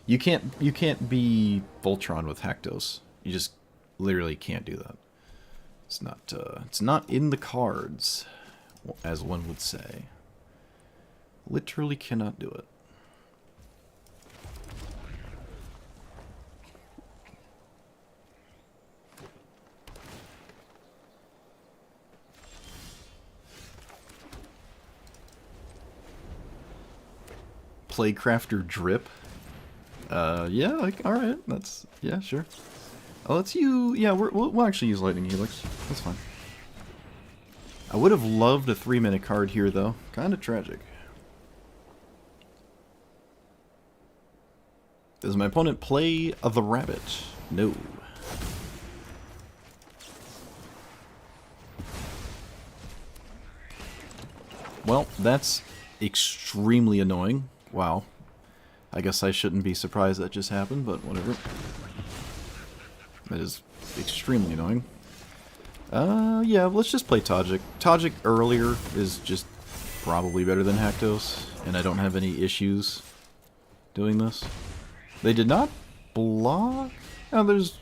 You can't be Voltron with Haktos. You just literally can't do that. It's not in the cards, as one would say. Literally cannot do it. Playcrafter drip. Yeah, alright, that's, yeah, sure. Let's use, yeah, we'll actually use Lightning Helix. That's fine. I would have loved a 3-minute card here, though. Kind of tragic. Does my opponent play the rabbit? No. Well, that's extremely annoying. Wow. I guess I shouldn't be surprised that just happened, but whatever. That is extremely annoying. Yeah, let's just play Tajik. Tajik earlier is just probably better than Haktos, and I don't have any issues doing this. They did not block? Oh, there's...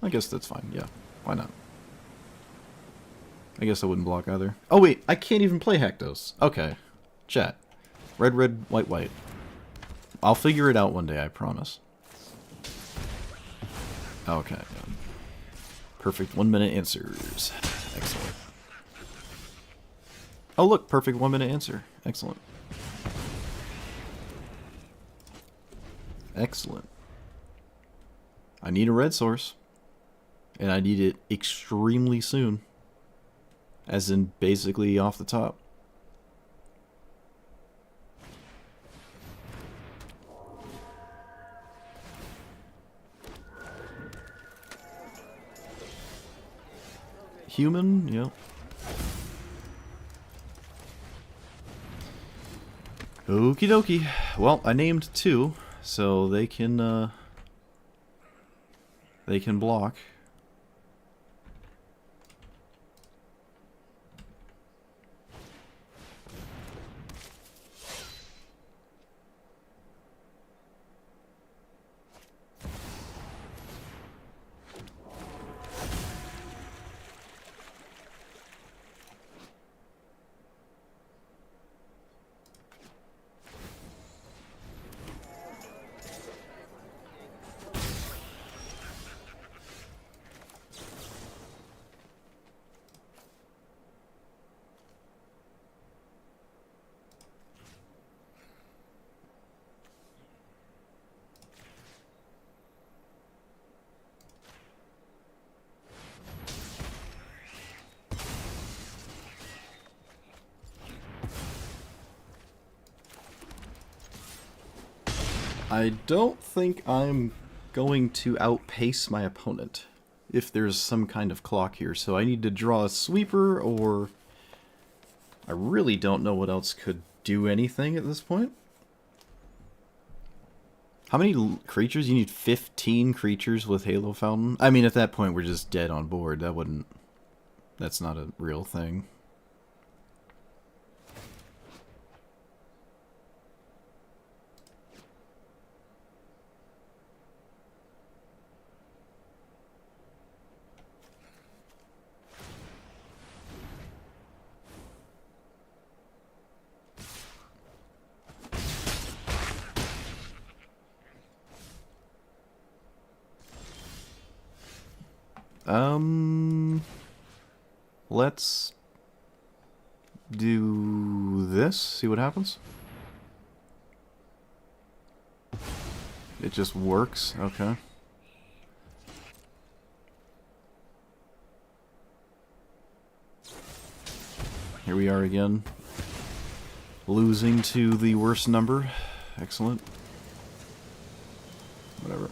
I guess that's fine, yeah. Why not? I guess I wouldn't block either. Oh wait, I can't even play Haktos. Okay. Chat. Red, red, white, white. I'll figure it out one day, I promise. Okay. Perfect 1 minute answers. Excellent. Oh look, perfect 1 minute answer. Excellent. Excellent. I need a red source. And I need it extremely soon. As in, basically off the top. Human, yep. Okie dokie. Well, I named 2, so they can block. I don't think I'm going to outpace my opponent if there's some kind of clock here, so I need to draw a sweeper, or I really don't know what else could do anything at this point. How many creatures? You need 15 creatures with Halo Fountain? I mean, at that point, we're just dead on board. That's not a real thing. Let's do this, see what happens. It just works, okay. Here we are again. Losing to the worst number. Excellent. Whatever.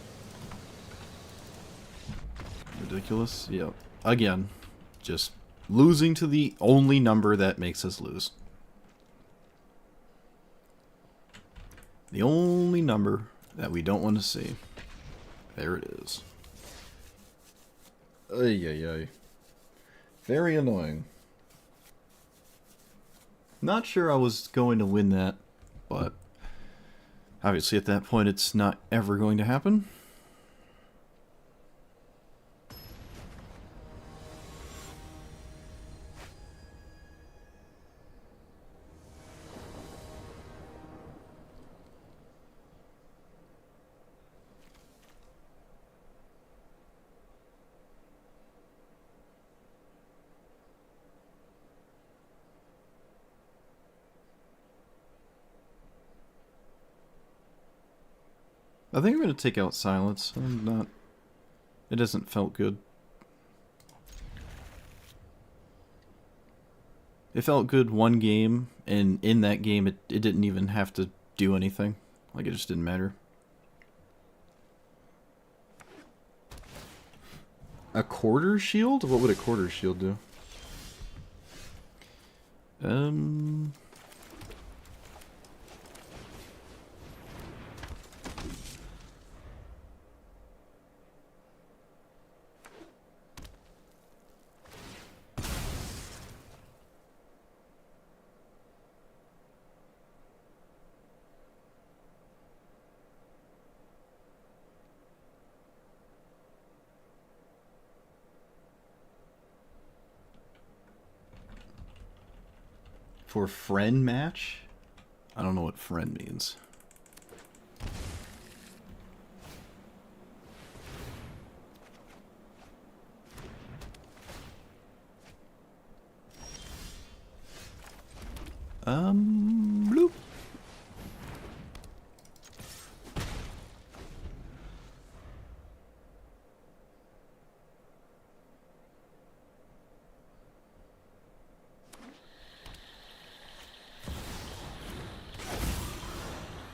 Ridiculous. Yep. Again. Just losing to the only number that makes us lose. The only number that we don't want to see. There it is. Ay, ay, ay. Very annoying. Not sure I was going to win that, but obviously at that point it's not ever going to happen. I think I'm going to take out silence. I'm not... It hasn't felt good. It felt good one game, and in that game it didn't even have to do anything. Like, it just didn't matter. A quarter shield? What would a quarter shield do? For friend match? I don't know what friend means. Bloop.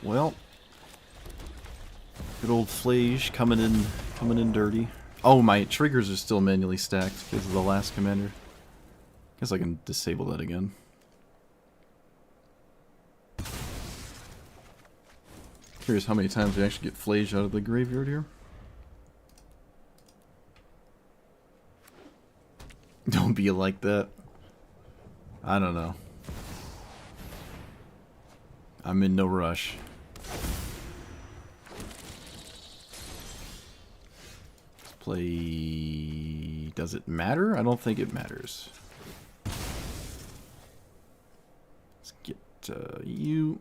Well, good old Flage coming in dirty. Oh, my triggers are still manually stacked because of the last commander. Guess I can disable that again. Curious how many times we actually get Flage out of the graveyard here. Don't be like that. I don't know. I'm in no rush. Let's play... Does it matter? I don't think it matters. Let's get you...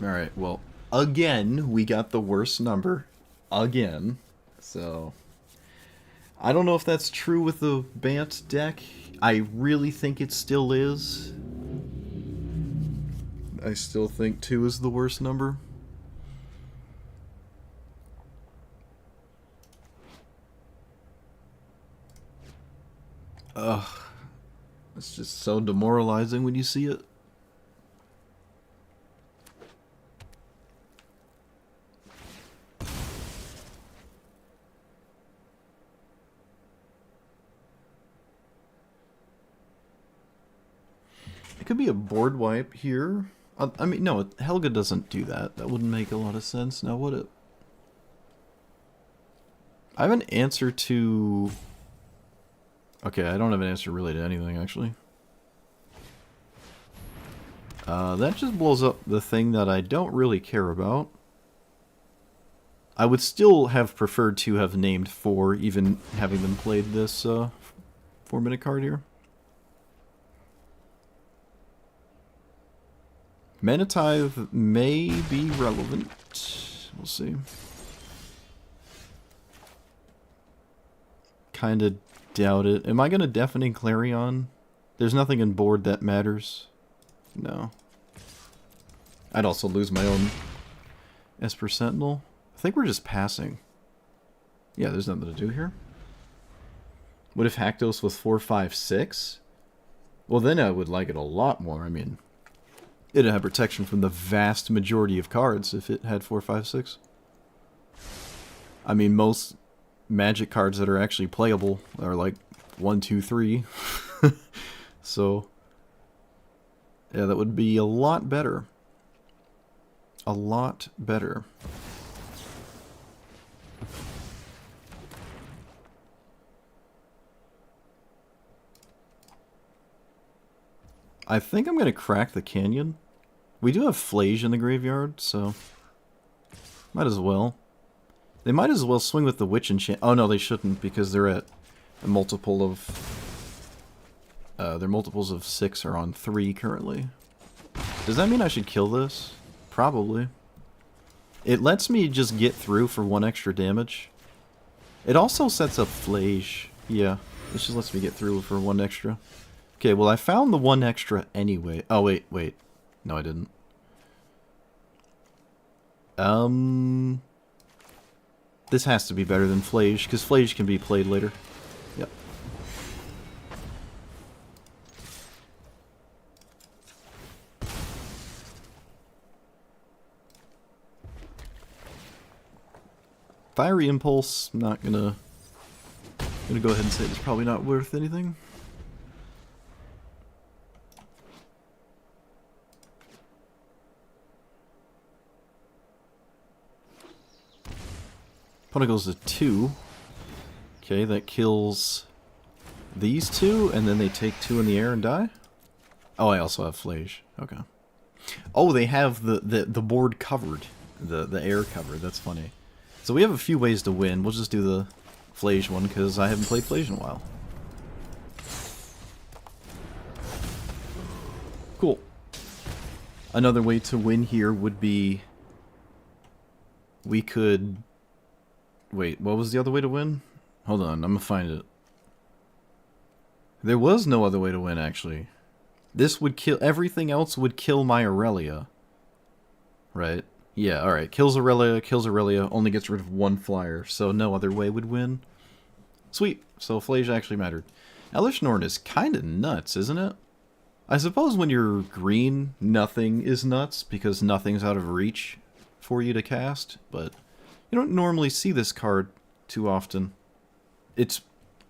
Alright, well, again, we got the worst number. Again. So, I don't know if that's true with the Bant deck. I really think it still is. I still think 2 is the worst number. Ugh. It's just so demoralizing when you see it. It could be a board wipe here. I mean, no, Helga doesn't do that. That wouldn't make a lot of sense now, would it? I have an answer to... Okay, I don't have an answer really to anything, actually. That just blows up the thing that I don't really care about. I would still have preferred to have named 4, even having them played this 4-minute card here. Mana Tithe may be relevant. We'll see. Kinda doubt it. Am I gonna Deafening Clarion? There's nothing in board that matters. No. I'd also lose my own Esper Sentinel. I think we're just passing. Yeah, there's nothing to do here. What if Haktos was 4, 5, 6? Well, then I would like it a lot more. I mean... It'd have protection from the vast majority of cards if it had 4, 5, 6. I mean, most Magic cards that are actually playable are like 1, 2, 3. So, yeah, that would be a lot better. A lot better. I think I'm going to crack the Canyon. We do have Flage in the graveyard, so might as well. They might as well swing with the Witch enchant. Oh no, they shouldn't, because they're at a multiple of... their multiples of 6 are on 3 currently. Does that mean I should kill this? Probably. It lets me just get through for 1 extra damage. It also sets up Flage. Yeah, it just lets me get through for 1 extra. Okay, well I found the 1 extra anyway. Oh wait. No, I didn't. This has to be better than Flage, because Flage can be played later. Yep. Fiery Impulse, not gonna go ahead and say it's probably not worth anything. Opponent goes to 2. Okay, that kills these 2, and then they take 2 in the air and die? Oh, I also have Flage. Okay. Oh, they have the board covered. The air covered. That's funny. So we have a few ways to win. We'll just do the Flage one, because I haven't played Flage in a while. Cool. Another way to win here would be... We could... Wait, what was the other way to win? Hold on, I'm gonna find it. There was no other way to win, actually. This would kill... Everything else would kill my Aurelia. Right? Yeah, alright. Kills Aurelia, only gets rid of one flyer, so no other way would win. Sweet. So Flage actually mattered. Elishnorn is kind of nuts, isn't it? I suppose when you're green, nothing is nuts, because nothing's out of reach for you to cast, but you don't normally see this card too often. It's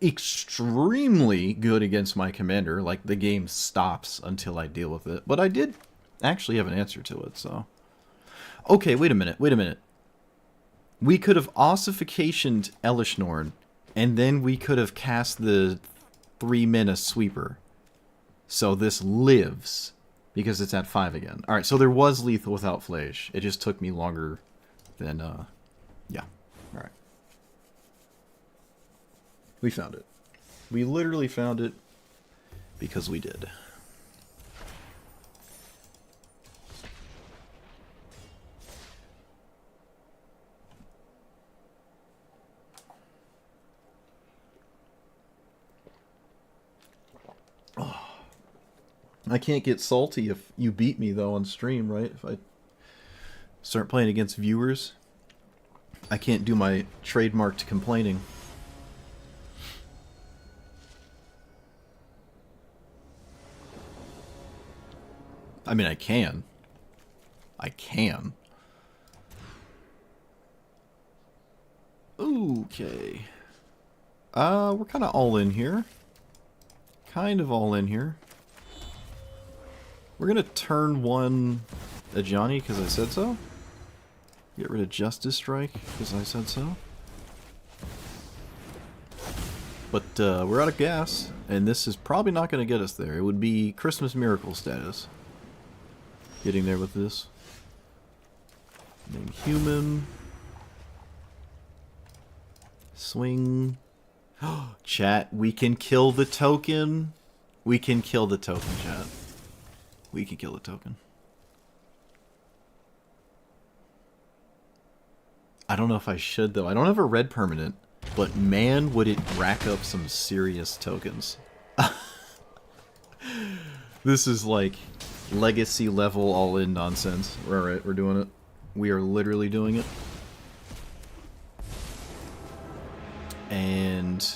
extremely good against my commander, like the game stops until I deal with it, but I did actually have an answer to it, so... Okay, wait a minute. We could have ossificationed Elishnorn, and then we could have cast the 3-mana sweeper. So this lives, because it's at 5 again. Alright, so there was lethal without Flage. It just took me longer than, yeah. Alright. We found it. We literally found it, because we did. I can't get salty if you beat me, though, on stream, right? If I start playing against viewers, I can't do my trademarked complaining. I mean, I can. Okay. We're kind of all in here. We're gonna turn one Ajani because I said so. Get rid of Justice Strike because I said so. But we're out of gas, and this is probably not going to get us there. It would be Christmas Miracle status. Getting there with this. Name human. Swing. Chat, we can kill the token. We can kill the token, chat. We can kill the token. I don't know if I should, though. I don't have a red permanent, but man, would it rack up some serious tokens. This is like legacy level all-in nonsense. Alright, we're doing it. We are literally doing it. And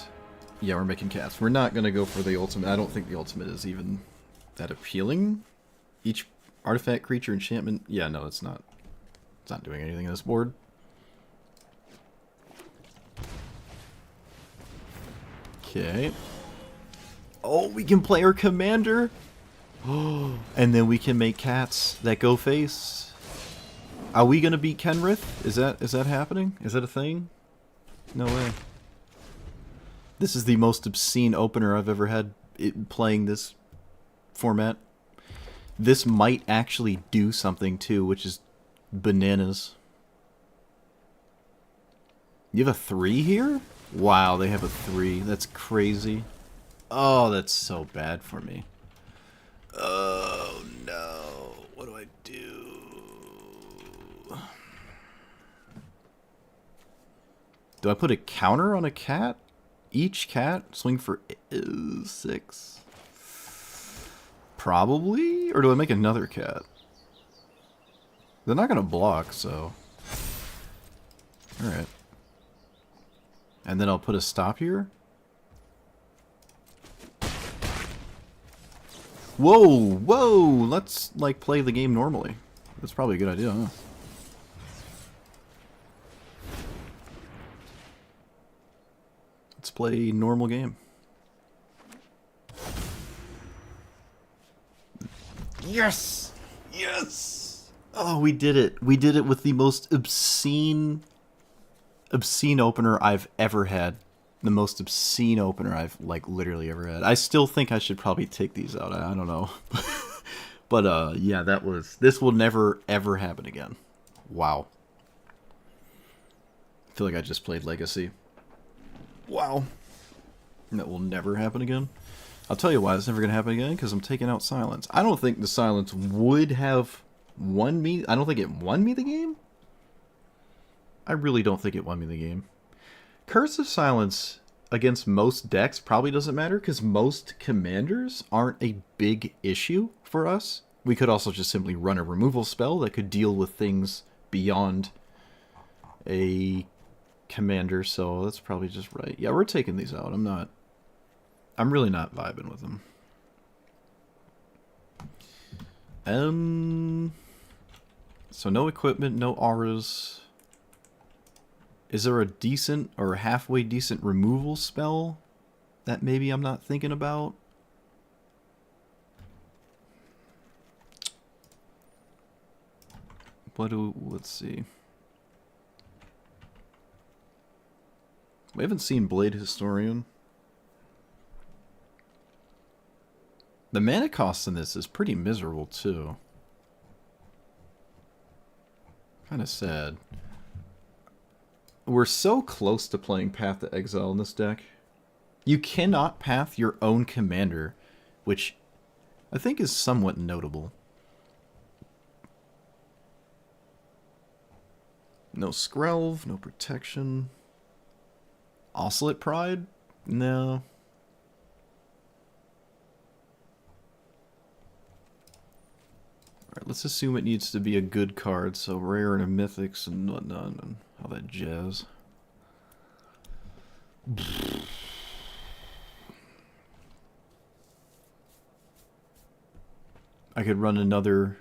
yeah, we're making cats. We're not going to go for the ultimate. I don't think the ultimate is even that appealing. Each artifact, creature, enchantment. Yeah, no, it's not. It's not doing anything on this board. Okay. Oh, we can play our commander. Oh, and then we can make cats that go face. Are we gonna beat Kenrith? Is that happening? Is that a thing? No way. This is the most obscene opener I've ever had playing this format. This might actually do something too, which is bananas. You have a 3 here? Wow, they have a 3. That's crazy. Oh, that's so bad for me. Oh no. What do I do? Do I put a counter on a cat? Each cat? Swing for 6? Probably? Or do I make another cat? They're not going to block, so... Alright. And then I'll put a stop here? Whoa! Whoa! Let's, like, play the game normally. That's probably a good idea, huh? Let's play normal game. Yes! Yes! Oh, we did it. We did it with the most obscene opener I've ever had. The most obscene opener I've, like, literally ever had. I still think I should probably take these out. I don't know. But, yeah, this will never, ever happen again. Wow. I feel like I just played Legacy. Wow. That will never happen again. I'll tell you why it's never going to happen again, because I'm taking out Silence. I don't think the Silence would have won me. I don't think it won me the game. I really don't think it won me the game. Curse of Silence against most decks probably doesn't matter, because most commanders aren't a big issue for us. We could also just simply run a removal spell that could deal with things beyond a commander, so that's probably just right. Yeah, we're taking these out. I'm really not vibing with them. So no equipment, no auras. Is there a decent or halfway decent removal spell that maybe I'm not thinking about? Let's see. We haven't seen Blade Historian. The mana cost in this is pretty miserable too. Kind of sad. We're so close to playing Path to Exile in this deck. You cannot path your own commander, which I think is somewhat notable. No Skrelv, no protection. Oscillate Pride? No. Alright, let's assume it needs to be a good card, so rare and a mythics and whatnot, and all that jazz. I could run another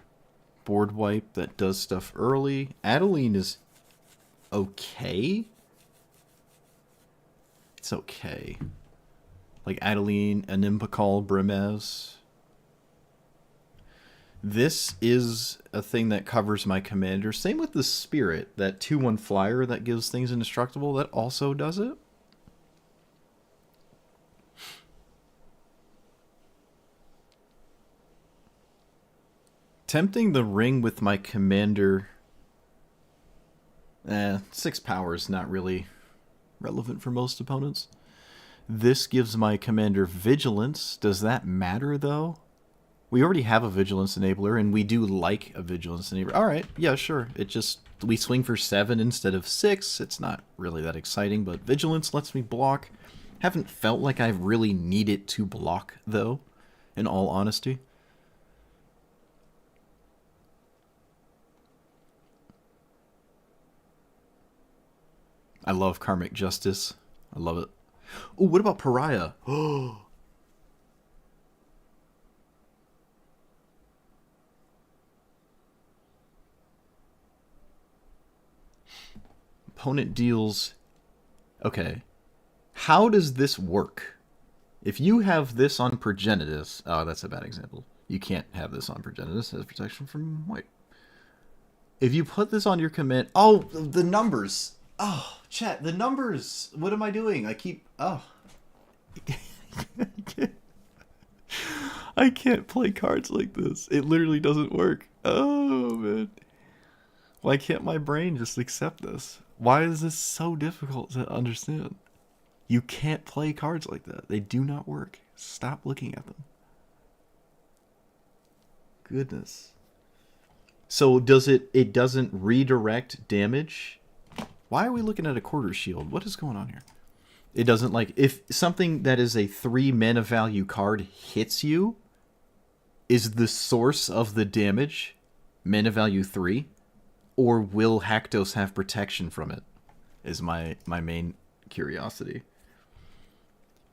board wipe that does stuff early. Adeline is okay. It's okay. Like Adeline, Animpakal, Brimez. This is a thing that covers my commander. Same with the Spirit, that 2/1 flyer that gives things indestructible. That also does it. Tempting the ring with my commander. 6 power is not really relevant for most opponents. This gives my commander vigilance. Does that matter though? We already have a vigilance enabler, and we do like a vigilance enabler. Alright, yeah, sure. It just, we swing for 7 instead of 6. It's not really that exciting, but vigilance lets me block. Haven't felt like I've really needed to block, though, in all honesty. I love Karmic Justice. I love it. Oh, what about Pariah? Oh. Opponent deals... Okay. How does this work? If you have this on Progenitus... Oh, that's a bad example. You can't have this on Progenitus as protection from white. If you put this on your command... Oh, the numbers! Oh, chat, the numbers! What am I doing? I keep... Oh. I can't play cards like this. It literally doesn't work. Oh, man. Why can't my brain just accept this? Why is this so difficult to understand? You can't play cards like that. They do not work. Stop looking at them. Goodness. So does it doesn't redirect damage? Why are we looking at a quarter shield? What is going on here? It doesn't, like, if something that is a 3 mana value card hits you, is the source of the damage mana value 3? Or will Haktos have protection from it? Is my main curiosity.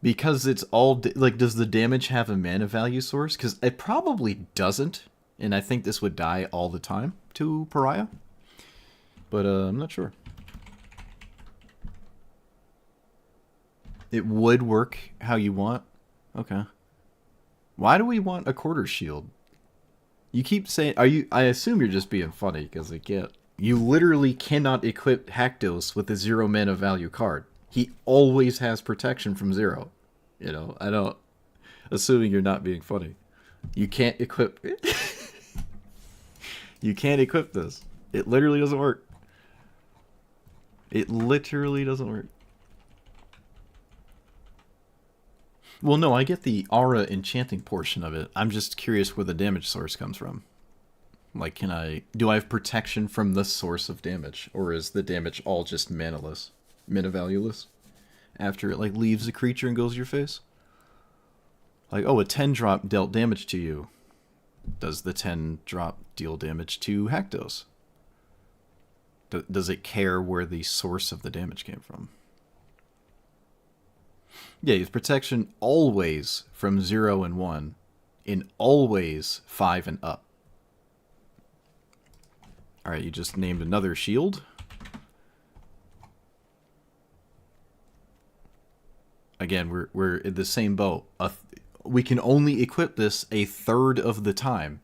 Because it's all, like, does the damage have a mana value source? Because it probably doesn't. And I think this would die all the time to Pariah. But I'm not sure. It would work how you want? Okay. Why do we want a quarter shield? You keep saying... I assume you're just being funny, because I can't... You literally cannot equip Haktos with a 0 mana value card. He always has protection from 0. You know, I don't... Assuming you're not being funny. You can't equip... You can't equip this. It literally doesn't work. It literally doesn't work. Well, no, I get the aura enchanting portion of it. I'm just curious where the damage source comes from. Like, do I have protection from the source of damage? Or is the damage all just manaless? Mana valueless? After it, like, leaves the creature and goes your face? Like, oh, a 10 drop dealt damage to you. Does the 10 drop deal damage to Haktos? Does it care where the source of the damage came from? Yeah, you have protection always from 0 and 1, in always 5 and up. Alright, you just named another shield. Again, we're in the same boat. We can only equip this a third of the time,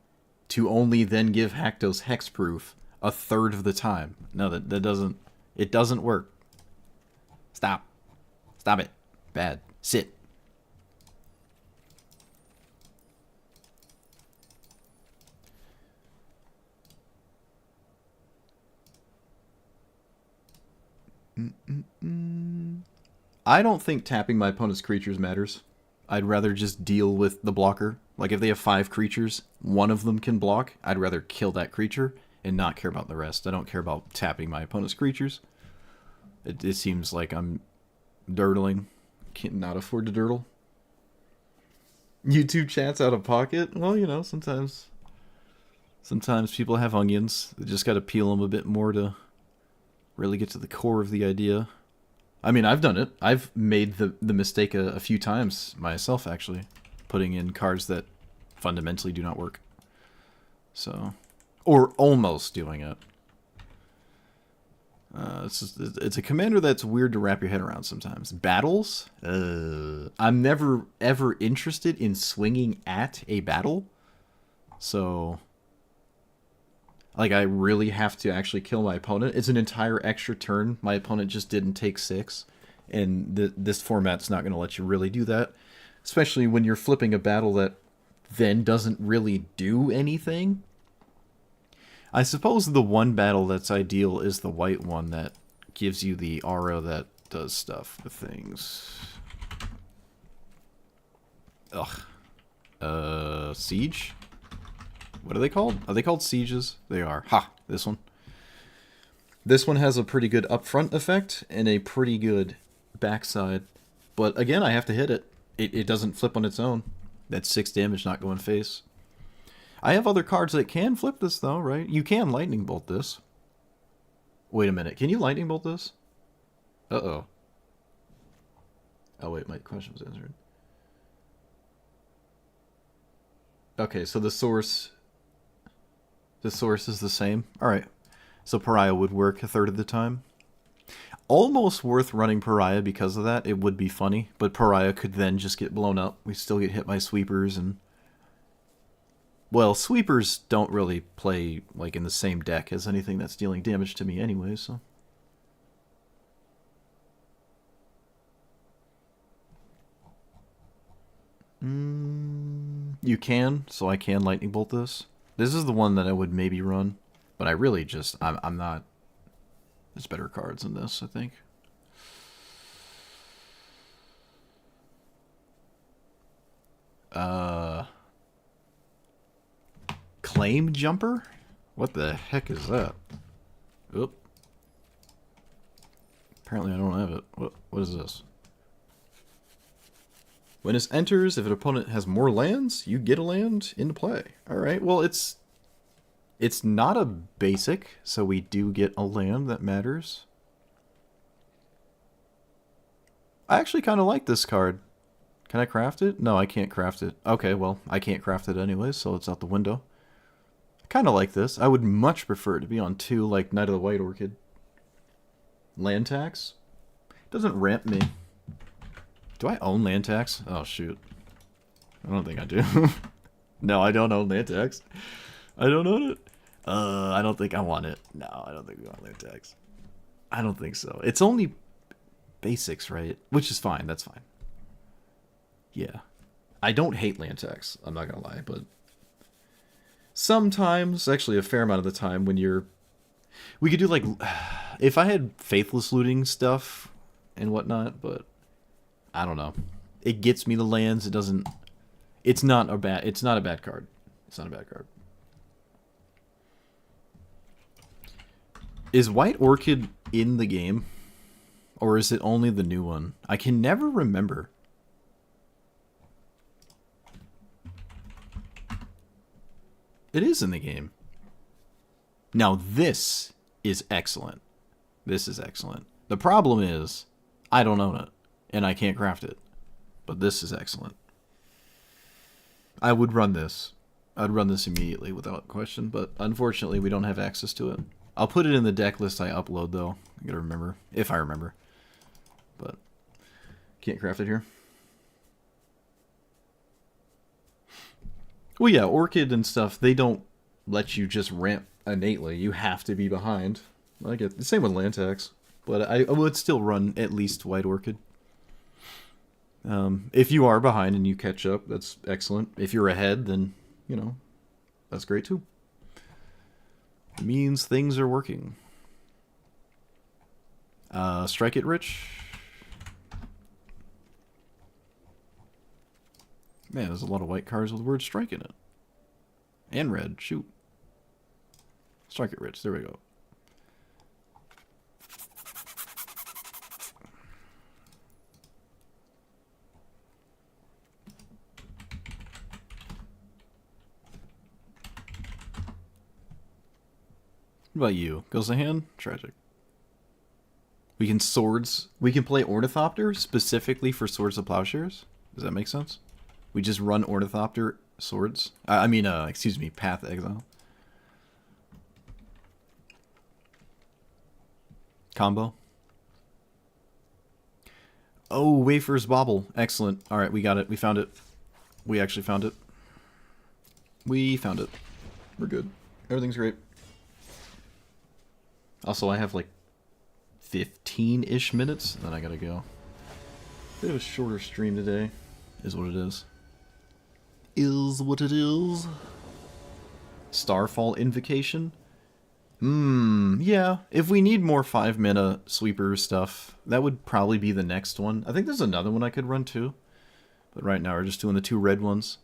to only then give Haktos hexproof a third of the time. No, that doesn't... It doesn't work. Stop. Stop it. Bad. Sit. I don't think tapping my opponent's creatures matters. I'd rather just deal with the blocker. Like, if they have 5 creatures, one of them can block, I'd rather kill that creature and not care about the rest. I don't care about tapping my opponent's creatures. It seems like I'm dirtling. Cannot afford to dirtle. YouTube chat's out of pocket? Well, you know, sometimes people have onions. They just gotta peel them a bit more to really get to the core of the idea. I mean, I've done it. I've made the mistake a few times myself, actually. Putting in cards that fundamentally do not work. So... Or almost doing it. It's a commander that's weird to wrap your head around sometimes. Battles? I'm never, ever interested in swinging at a battle. So... Like, I really have to actually kill my opponent. It's an entire extra turn. My opponent just didn't take 6. And this format's not going to let you really do that. Especially when you're flipping a battle that then doesn't really do anything. I suppose the one battle that's ideal is the white one that gives you the aura that does stuff with things. Ugh. Siege? What are they called? Are they called sieges? They are. Ha! This one. This one has a pretty good upfront effect and a pretty good backside. But again, I have to hit it. It doesn't flip on its own. That's 6 damage not going face. I have other cards that can flip this, though, right? You can lightning bolt this. Wait a minute. Can you lightning bolt this? Uh-oh. Oh, wait. My question was answered. Okay, so the source... The source is the same? Alright. So Pariah would work a third of the time. Almost worth running Pariah because of that. It would be funny. But Pariah could then just get blown up. We still get hit by sweepers and... Well, sweepers don't really play, like, in the same deck as anything that's dealing damage to me anyway, so... You can, so I can lightning bolt this. This is the one that I would maybe run, but I really just, I'm not... There's better cards than this, I think. Claim Jumper? What the heck is that? Oop. Apparently I don't have it. What is this? When this enters, if an opponent has more lands, you get a land into play. Alright, well, it's not a basic, so we do get a land that matters. I actually kind of like this card. Can I craft it? No, I can't craft it. Okay, well, I can't craft it anyway, so it's out the window. I kind of like this. I would much prefer it to be on 2, like Knight of the White Orchid. Land tax? Doesn't ramp me. Do I own land tax? Oh, shoot. I don't think I do. No, I don't own land tax. I don't own it. I don't think I want it. No, I don't think we want land tax. I don't think so. It's only basics, right? Which is fine. That's fine. Yeah. I don't hate land tax. I'm not going to lie, but sometimes, actually a fair amount of the time when you're... We could do, like... If I had faithless looting stuff and whatnot, but... I don't know. It gets me the lands. It doesn't... It's not a bad card. It's not a bad card. Is White Orchid in the game? Or is it only the new one? I can never remember. It is in the game. Now this is excellent. This is excellent. The problem is, I don't own it, and I can't craft it. But this is excellent. I would run this. I'd run this immediately without question, but unfortunately we don't have access to it. I'll put it in the deck list I upload, though. I gotta remember. If I remember. But can't craft it here. Well, yeah, Orchid and stuff, they don't let you just ramp innately. You have to be behind. I get the same with land tax. But I would still run at least White Orchid. If you are behind and you catch up, that's excellent. If you're ahead, then, you know, that's great too. It means things are working. Strike it, Rich. Man, there's a lot of white cards with the word strike in it. And red. Shoot. Strike it, Rich. There we go. What about you? Goes the hand? Tragic. We can swords. We can play Ornithopter specifically for Swords of Plowshares. Does that make sense? We just run Ornithopter swords. Excuse me, Path Exile. Combo. Oh, Wafers Bobble. Excellent. Alright, we got it. We found it. We actually found it. We found it. We're good. Everything's great. Also, I have like 15-ish minutes, and then I gotta go. Bit of a shorter stream today. Is what it is. Is what it is. Starfall Invocation? Yeah. If we need more 5-mana sweeper stuff, that would probably be the next one. I think there's another one I could run too. But right now we're just doing the 2 red ones.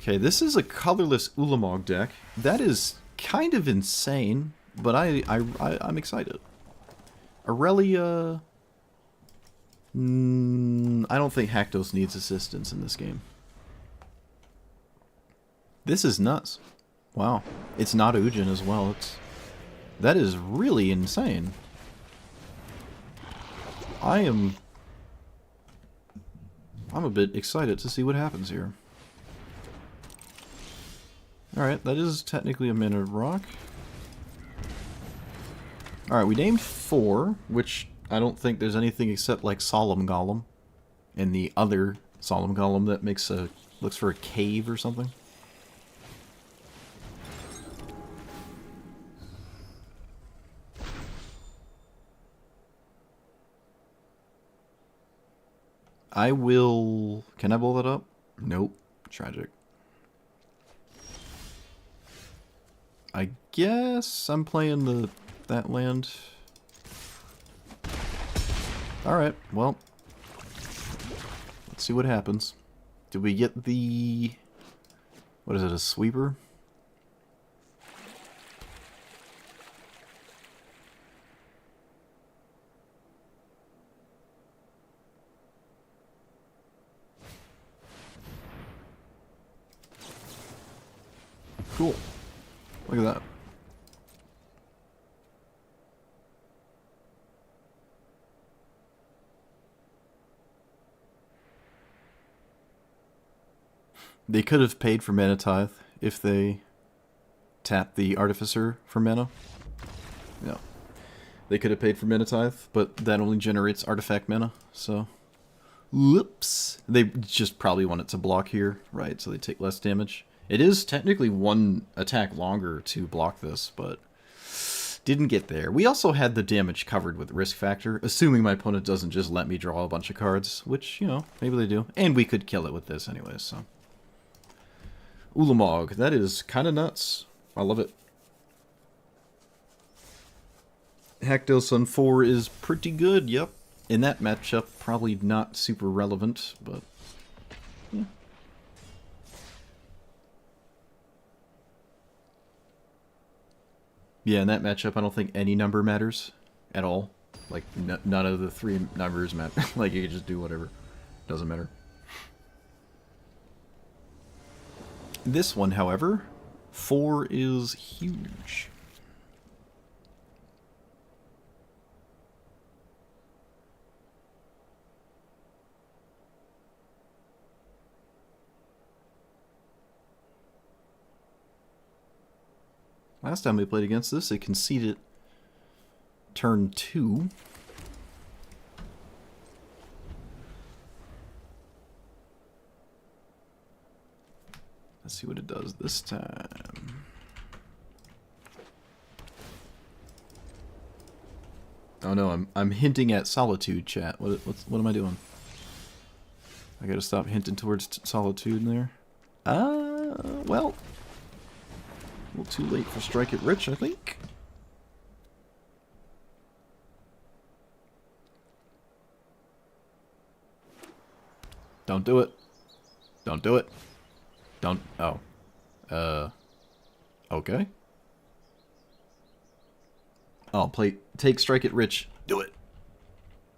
Okay, this is a colorless Ulamog deck. That is kind of insane, but I'm excited. Aurelia... I don't think Haktos needs assistance in this game. This is nuts. Wow. It's not Ujin as well. That is really insane. I'm a bit excited to see what happens here. Alright, that is technically a mana rock. Alright, we named 4, which I don't think there's anything except like Solemn Golem. And the other Solemn Golem that looks for a cave or something. I will... Can I blow that up? Nope. Tragic. I guess I'm playing that land. Alright, well. Let's see what happens. Did we get the... What is it, a sweeper? Cool. Look at that. They could have paid for Mana Tithe if they tapped the Artificer for mana. Yeah. They could have paid for Mana Tithe, but that only generates artifact mana, so... Whoops! They just probably want it to block here, right, so they take less damage. It is technically 1 attack longer to block this, but didn't get there. We also had the damage covered with Risk Factor, assuming my opponent doesn't just let me draw a bunch of cards, which, you know, maybe they do. And we could kill it with this anyways, so... Ulamog, that is kind of nuts. I love it. Haktos on 4 is pretty good, yep. In that matchup, probably not super relevant, but yeah. Yeah, in that matchup, I don't think any number matters at all. Like, none of the three numbers matter. Like, you can just do whatever. Doesn't matter. This one, however, 4 is huge. Last time we played against this, it conceded turn 2. Let's see what it does this time. Oh no, I'm hinting at solitude, chat. What am I doing? I gotta stop hinting towards solitude there. Well, a little too late for Strike It Rich, I think. Don't do it. Don't do it. Don't. Oh. Okay. Oh, take Strike It Rich. Do it.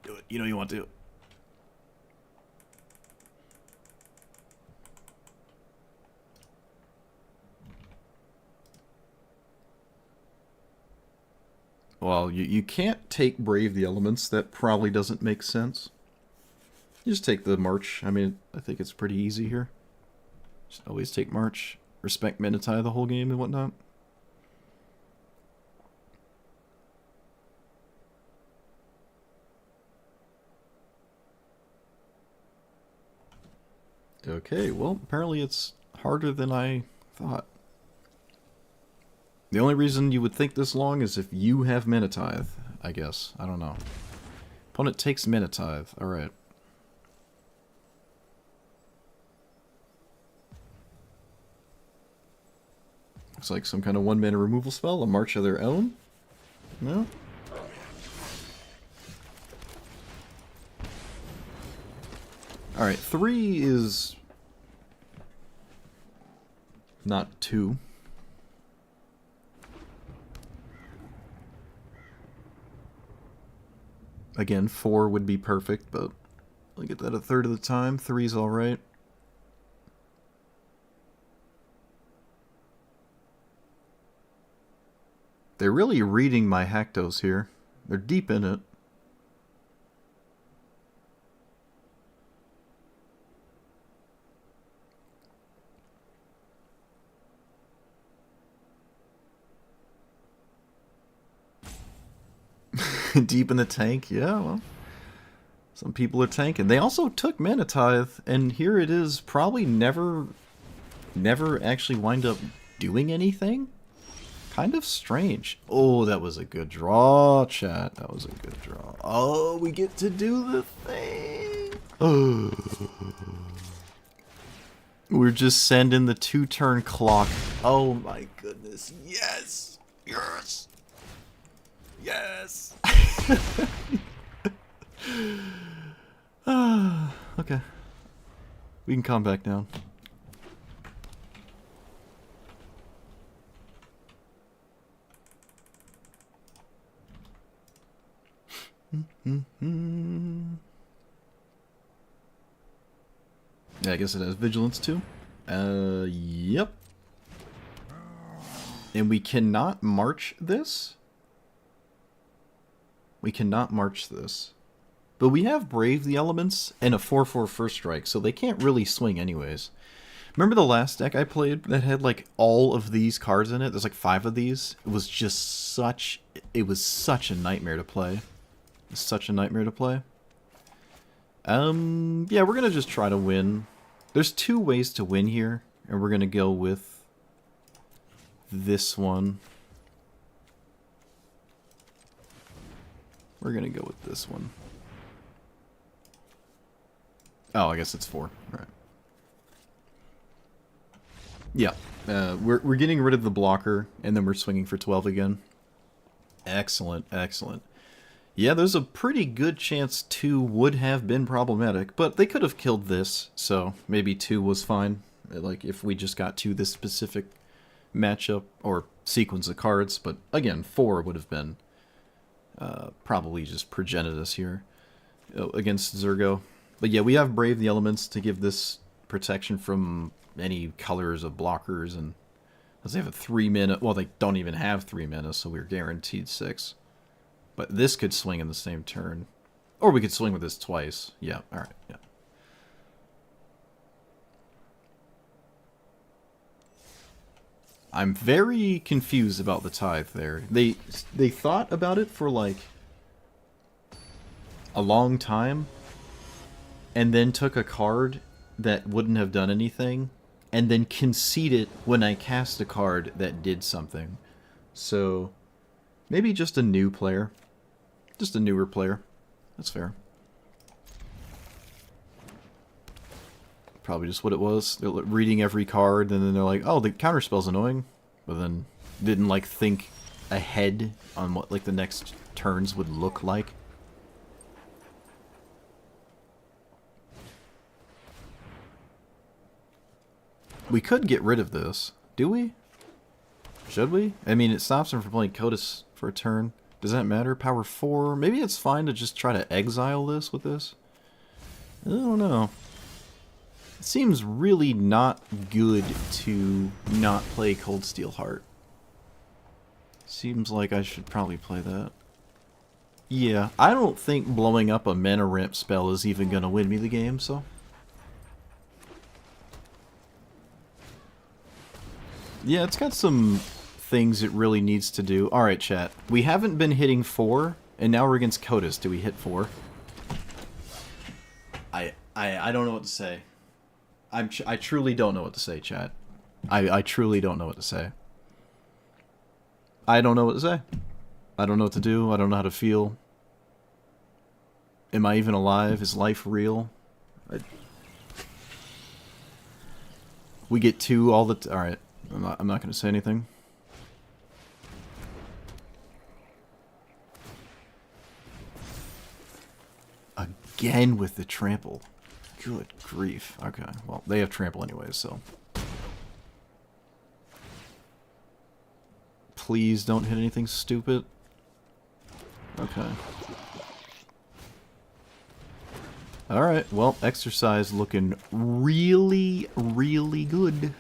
Do it. You know you want to. Well, you can't take Brave the Elements. That probably doesn't make sense. You just take the March. I mean, I think it's pretty easy here. Just always take March. Respect Minotai the whole game and whatnot. Okay, well, apparently it's harder than I thought. The only reason you would think this long is if you have Minotithe, I guess. I don't know. Opponent takes Minotithe. Alright. Looks like some kind of 1-mana removal spell, a March of their own? No? Alright, 3 is not 2. Again, 4 would be perfect, but I'll get that a third of the time. 3's alright. They're really reading my Hactos here. They're deep in it. Deep in the tank? Yeah, well. Some people are tanking. They also took Minotithe, and here it is, probably never actually wind up doing anything? Kind of strange. Oh, that was a good draw, chat. That was a good draw. Oh, we get to do the thing. Oh. We're just sending the 2-turn clock. Oh my goodness. Yes. Yes. Yes. Okay. We can calm back down. Yeah, I guess it has vigilance too. Yep. And we cannot march this? We cannot march this. But we have Brave the Elements and a 4/4 first strike, so they can't really swing anyways. Remember the last deck I played that had like all of these cards in it? There's like 5 of these. It was just such... It was such a nightmare to play. Such a nightmare to play. Yeah, we're gonna just try to win. There's 2 ways to win here, and we're gonna go with this one. We're gonna go with this one. Oh, I guess it's 4. Right. Yeah, we're getting rid of the blocker, and then we're swinging for 12 again. Excellent, excellent. Yeah, there's a pretty good chance 2 would have been problematic, but they could have killed this, so maybe 2 was fine. Like, if we just got to this specific matchup or sequence of cards, but again, 4 would have been probably just progenitus here against Zergo. But yeah, we have Brave the Elements to give this protection from any colors of blockers, and because they have a 3 mana, well, they don't even have 3 mana, so we're guaranteed 6. But this could swing in the same turn. Or we could swing with this twice. Yeah, alright, yeah. I'm very confused about the Tithe there. They thought about it for, like, a long time, and then took a card that wouldn't have done anything, and then conceded when I cast a card that did something. So, maybe just a new player. Just a newer player. That's fair. Probably just what it was. They're reading every card, and then they're like, oh, the counterspell's annoying. But then didn't, like, think ahead on what, like, the next turns would look like. We could get rid of this. Do we? Should we? I mean, it stops him from playing Codas for a turn. Does that matter? Power 4? Maybe it's fine to just try to exile this with this? I don't know. It seems really not good to not play Cold Steel Heart. Seems like I should probably play that. Yeah, I don't think blowing up a mana ramp spell is even going to win me the game, so... Yeah, it's got some things it really needs to do. Alright, chat. We haven't been hitting 4, and now we're against Codas. Do we hit 4? I don't know what to say. I truly don't know what to say, chat. I truly don't know what to say. I don't know what to say. I don't know what to do. I don't know how to feel. Am I even alive? Is life real? We get 2 all the alright. I'm not going to say anything. Again with the trample. Good grief. Okay, well, they have trample anyways, so... Please don't hit anything stupid. Okay. Alright, well, exercise looking really, really good.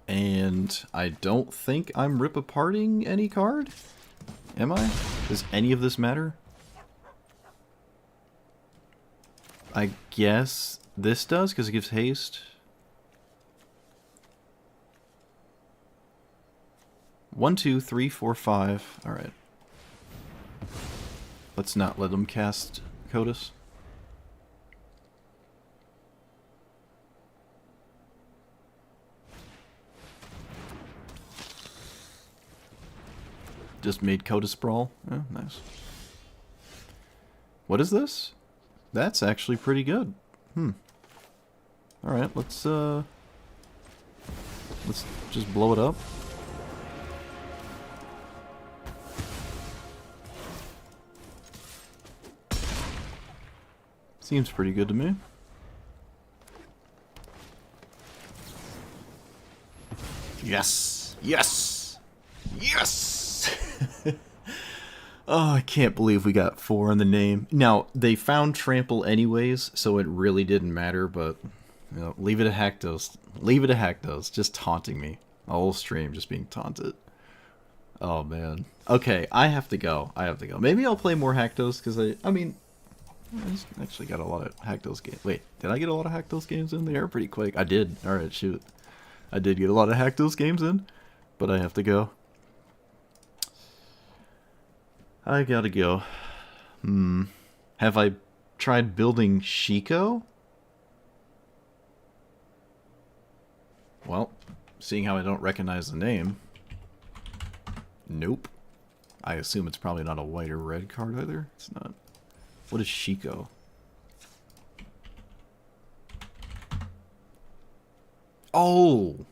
And I don't think I'm rip-aparting any card? Am I? Does any of this matter? I guess this does, because it gives haste. 1, 2, 3, 4, 5. Alright. Let's not let them cast Codas. Just made Coda Sprawl. Oh, nice. What is this? That's actually pretty good. Alright, let's just blow it up. Seems pretty good to me. Yes! Yes! Yes! Oh, I can't believe we got 4 in the name. Now, they found Trample anyways, so it really didn't matter, but... You know, leave it at Haktos. Leave it at Haktos. Just taunting me. The whole stream just being taunted. Oh, man. Okay, I have to go. I have to go. Maybe I'll play more Haktos, because I mean... I actually got a lot of Haktos games. Wait, did I get a lot of Haktos games in? They are pretty quick. I did. Alright, shoot. I did get a lot of Haktos games in, but I have to go. I gotta go. Have I tried building Shiko? Well, seeing how I don't recognize the name. Nope. I assume it's probably not a white or red card either. It's not. What is Shiko? Oh,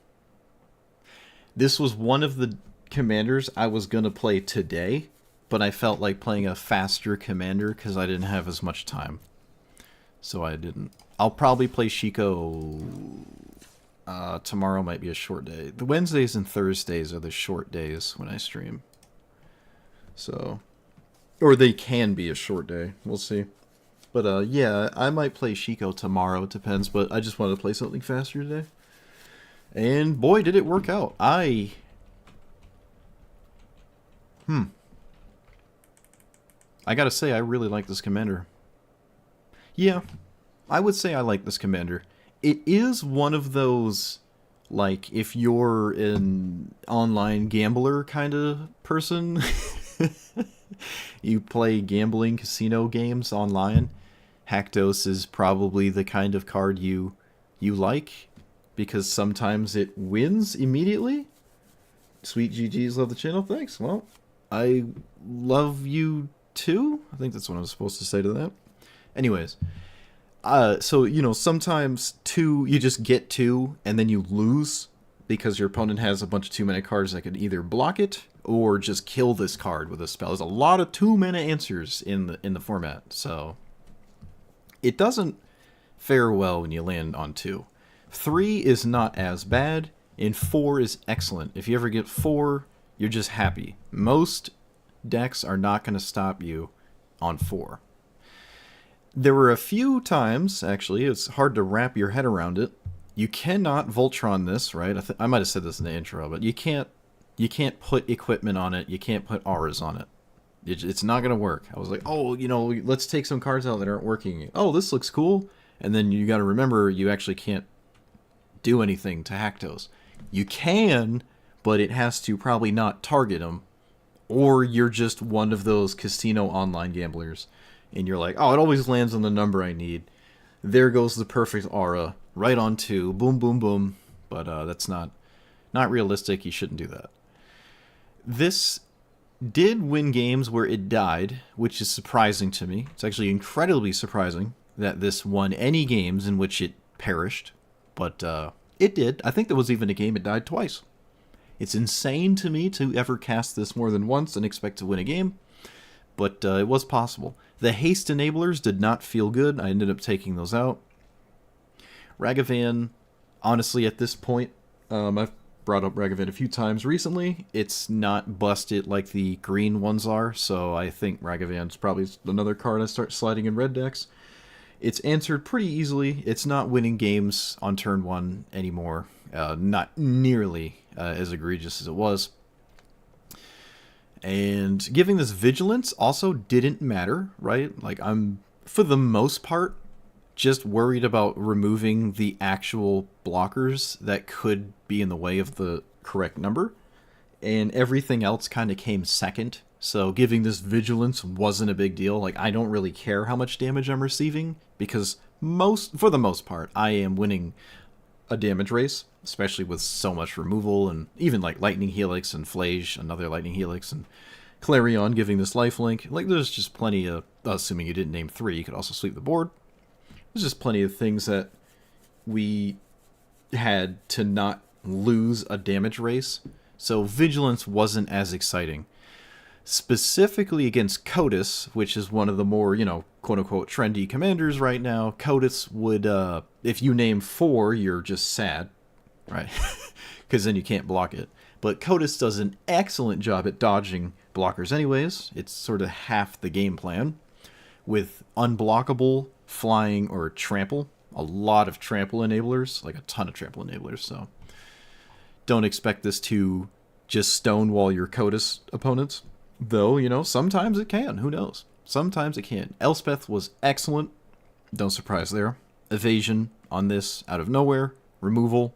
this was one of the commanders I was going to play today, but I felt like playing a faster commander because I didn't have as much time. So I didn't. I'll probably play Shiko. Tomorrow might be a short day. The Wednesdays and Thursdays are the short days when I stream. So, or they can be a short day. We'll see. But yeah, I might play Shiko tomorrow. It depends. But I just wanted to play something faster today. And boy, did it work out. I gotta say, I really like this commander. Yeah, I would say I like this commander. It is one of those, like, if you're an online gambler kind of person, you play gambling casino games online, Haktos is probably the kind of card you like, because sometimes it wins immediately. Sweet GG's, love the channel, thanks. Well, I love you too? I think that's what I was supposed to say to that. Anyways, so, you know, sometimes you just get two and then you lose because your opponent has a bunch of 2-mana cards that could either block it or just kill this card with a spell. There's a lot of 2-mana answers in the format, so it doesn't fare well when you land on 2. 3 is not as bad, and 4 is excellent. If you ever get 4, you're just happy. Most decks are not going to stop you on 4. There were a few times, actually, it's hard to wrap your head around it. You cannot Voltron this, right? I might have said this in the intro, but you can't put equipment on it. You can't put auras on it. It's not going to work. I was like, oh, you know, let's take some cards out that aren't working. Oh, this looks cool. And then you got to remember you actually can't do anything to Haktos. You can, but it has to probably not target them. Or you're just one of those casino online gamblers. And you're like, oh, it always lands on the number I need. There goes the perfect aura. Right on 2. Boom, boom, boom. But that's not realistic. You shouldn't do that. This did win games where it died, which is surprising to me. It's actually incredibly surprising that this won any games in which it perished. But it did. I think there was even a game it died twice. It's insane to me to ever cast this more than once and expect to win a game. But it was possible. The haste enablers did not feel good. I ended up taking those out. Ragavan, honestly, at this point, I've brought up Ragavan a few times recently. It's not busted like the green ones are, so I think Ragavan's probably another card I start sliding in red decks. It's answered pretty easily. It's not winning games on turn 1 anymore. Not nearly as egregious as it was. And giving this vigilance also didn't matter, right? Like, I'm, for the most part, just worried about removing the actual blockers that could be in the way of the correct number. And everything else kind of came second. So giving this vigilance wasn't a big deal. Like, I don't really care how much damage I'm receiving, because for the most part, I am winning a damage race, especially with so much removal, and even like Lightning Helix and Flage, another Lightning Helix, and Clarion giving this lifelink. Like, there's just plenty of, assuming you didn't name 3, you could also sweep the board. There's just plenty of things that we had to not lose a damage race, so Vigilance wasn't as exciting. Specifically against Kotis, which is one of the more, you know, quote-unquote trendy commanders right now, Kotis would, if you name 4, you're just sad, right? Because then you can't block it. But Kotis does an excellent job at dodging blockers anyways. It's sort of half the game plan. With unblockable, flying, or trample. A lot of trample enablers, like a ton of trample enablers, so don't expect this to just stonewall your Kotis opponents. Though, you know, sometimes it can. Who knows? Sometimes it can. Elspeth was excellent. No surprise there. Evasion on this out of nowhere. Removal.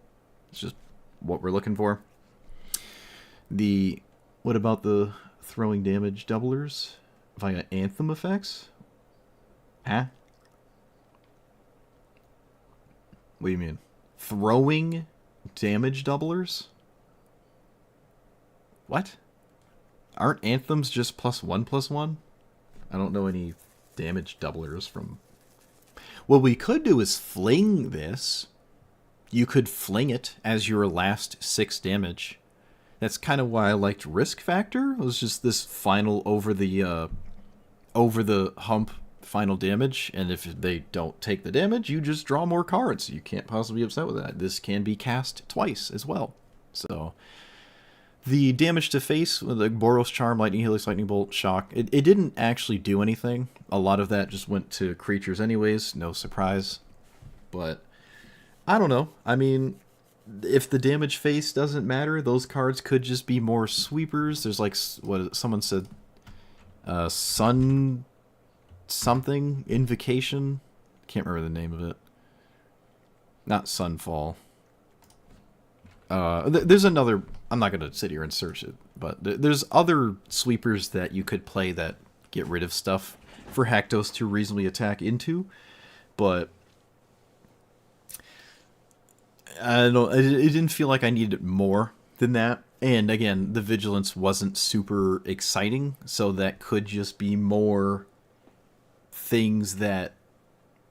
It's just what we're looking for. What about the throwing damage doublers via Anthem effects? Huh? What do you mean? Throwing damage doublers? What? Aren't anthems just +1/+1? I don't know any damage doublers from... What we could do is fling this. You could fling it as your last 6 damage. That's kind of why I liked Risk Factor. It was just this final over the hump final damage, and if they don't take the damage, you just draw more cards. You can't possibly be upset with that. This can be cast twice as well. So the damage to face with the Boros Charm, Lightning Helix, Lightning Bolt, Shock, it didn't actually do anything. A lot of that just went to creatures anyways, no surprise. But I don't know. I mean, if the damage face doesn't matter, those cards could just be more sweepers. There's like, what someone said, Sun something, Invocation. Can't remember the name of it. Not Sunfall. There's another, I'm not going to sit here and search it, but there's other sweepers that you could play that get rid of stuff for Haktos to reasonably attack into, but I don't, it didn't feel like I needed more than that. And again, the Vigilance wasn't super exciting, so that could just be more things that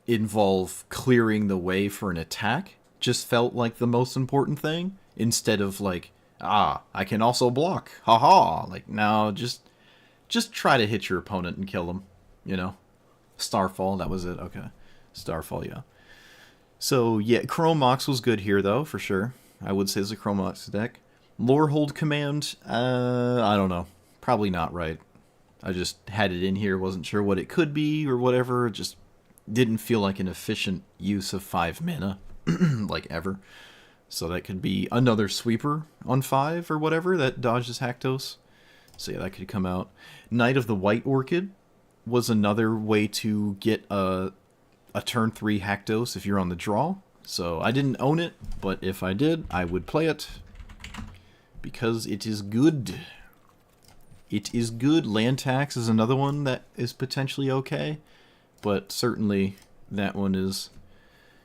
involve clearing the way for an attack. Just felt like the most important thing, instead of like, I can also block, haha. Like, no, just try to hit your opponent and kill them, you know. Starfall, that was it. Okay, Starfall, yeah. So yeah, Chrome Mox was good here though, for sure. I would say it's a Chrome Mox deck. Lorehold Command, I don't know, probably not right. I just had it in here, wasn't sure what it could be or whatever. Just didn't feel like an efficient use of 5 mana, like ever. So that could be another sweeper on 5 or whatever that dodges Haktos. So yeah, that could come out. Knight of the White Orchid was another way to get a turn 3 Haktos if you're on the draw. So I didn't own it, but if I did, I would play it. Because it is good. It is good. Land Tax is another one that is potentially okay. But certainly that one is...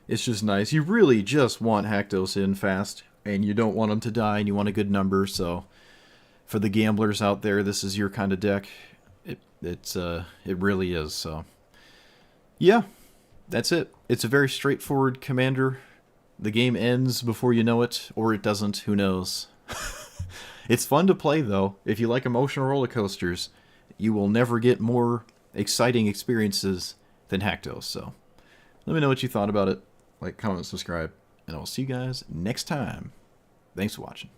It's just nice. You really just want Haktos in fast. And you don't want them to die, and you want a good number. So for the gamblers out there, this is your kind of deck. It really is. So yeah, that's it. It's a very straightforward commander. The game ends before you know it, or it doesn't. Who knows? It's fun to play, though. If you like emotional roller coasters, you will never get more exciting experiences than Haktos. So let me know what you thought about it. Like, comment, subscribe, and I'll see you guys next time. Thanks for watching.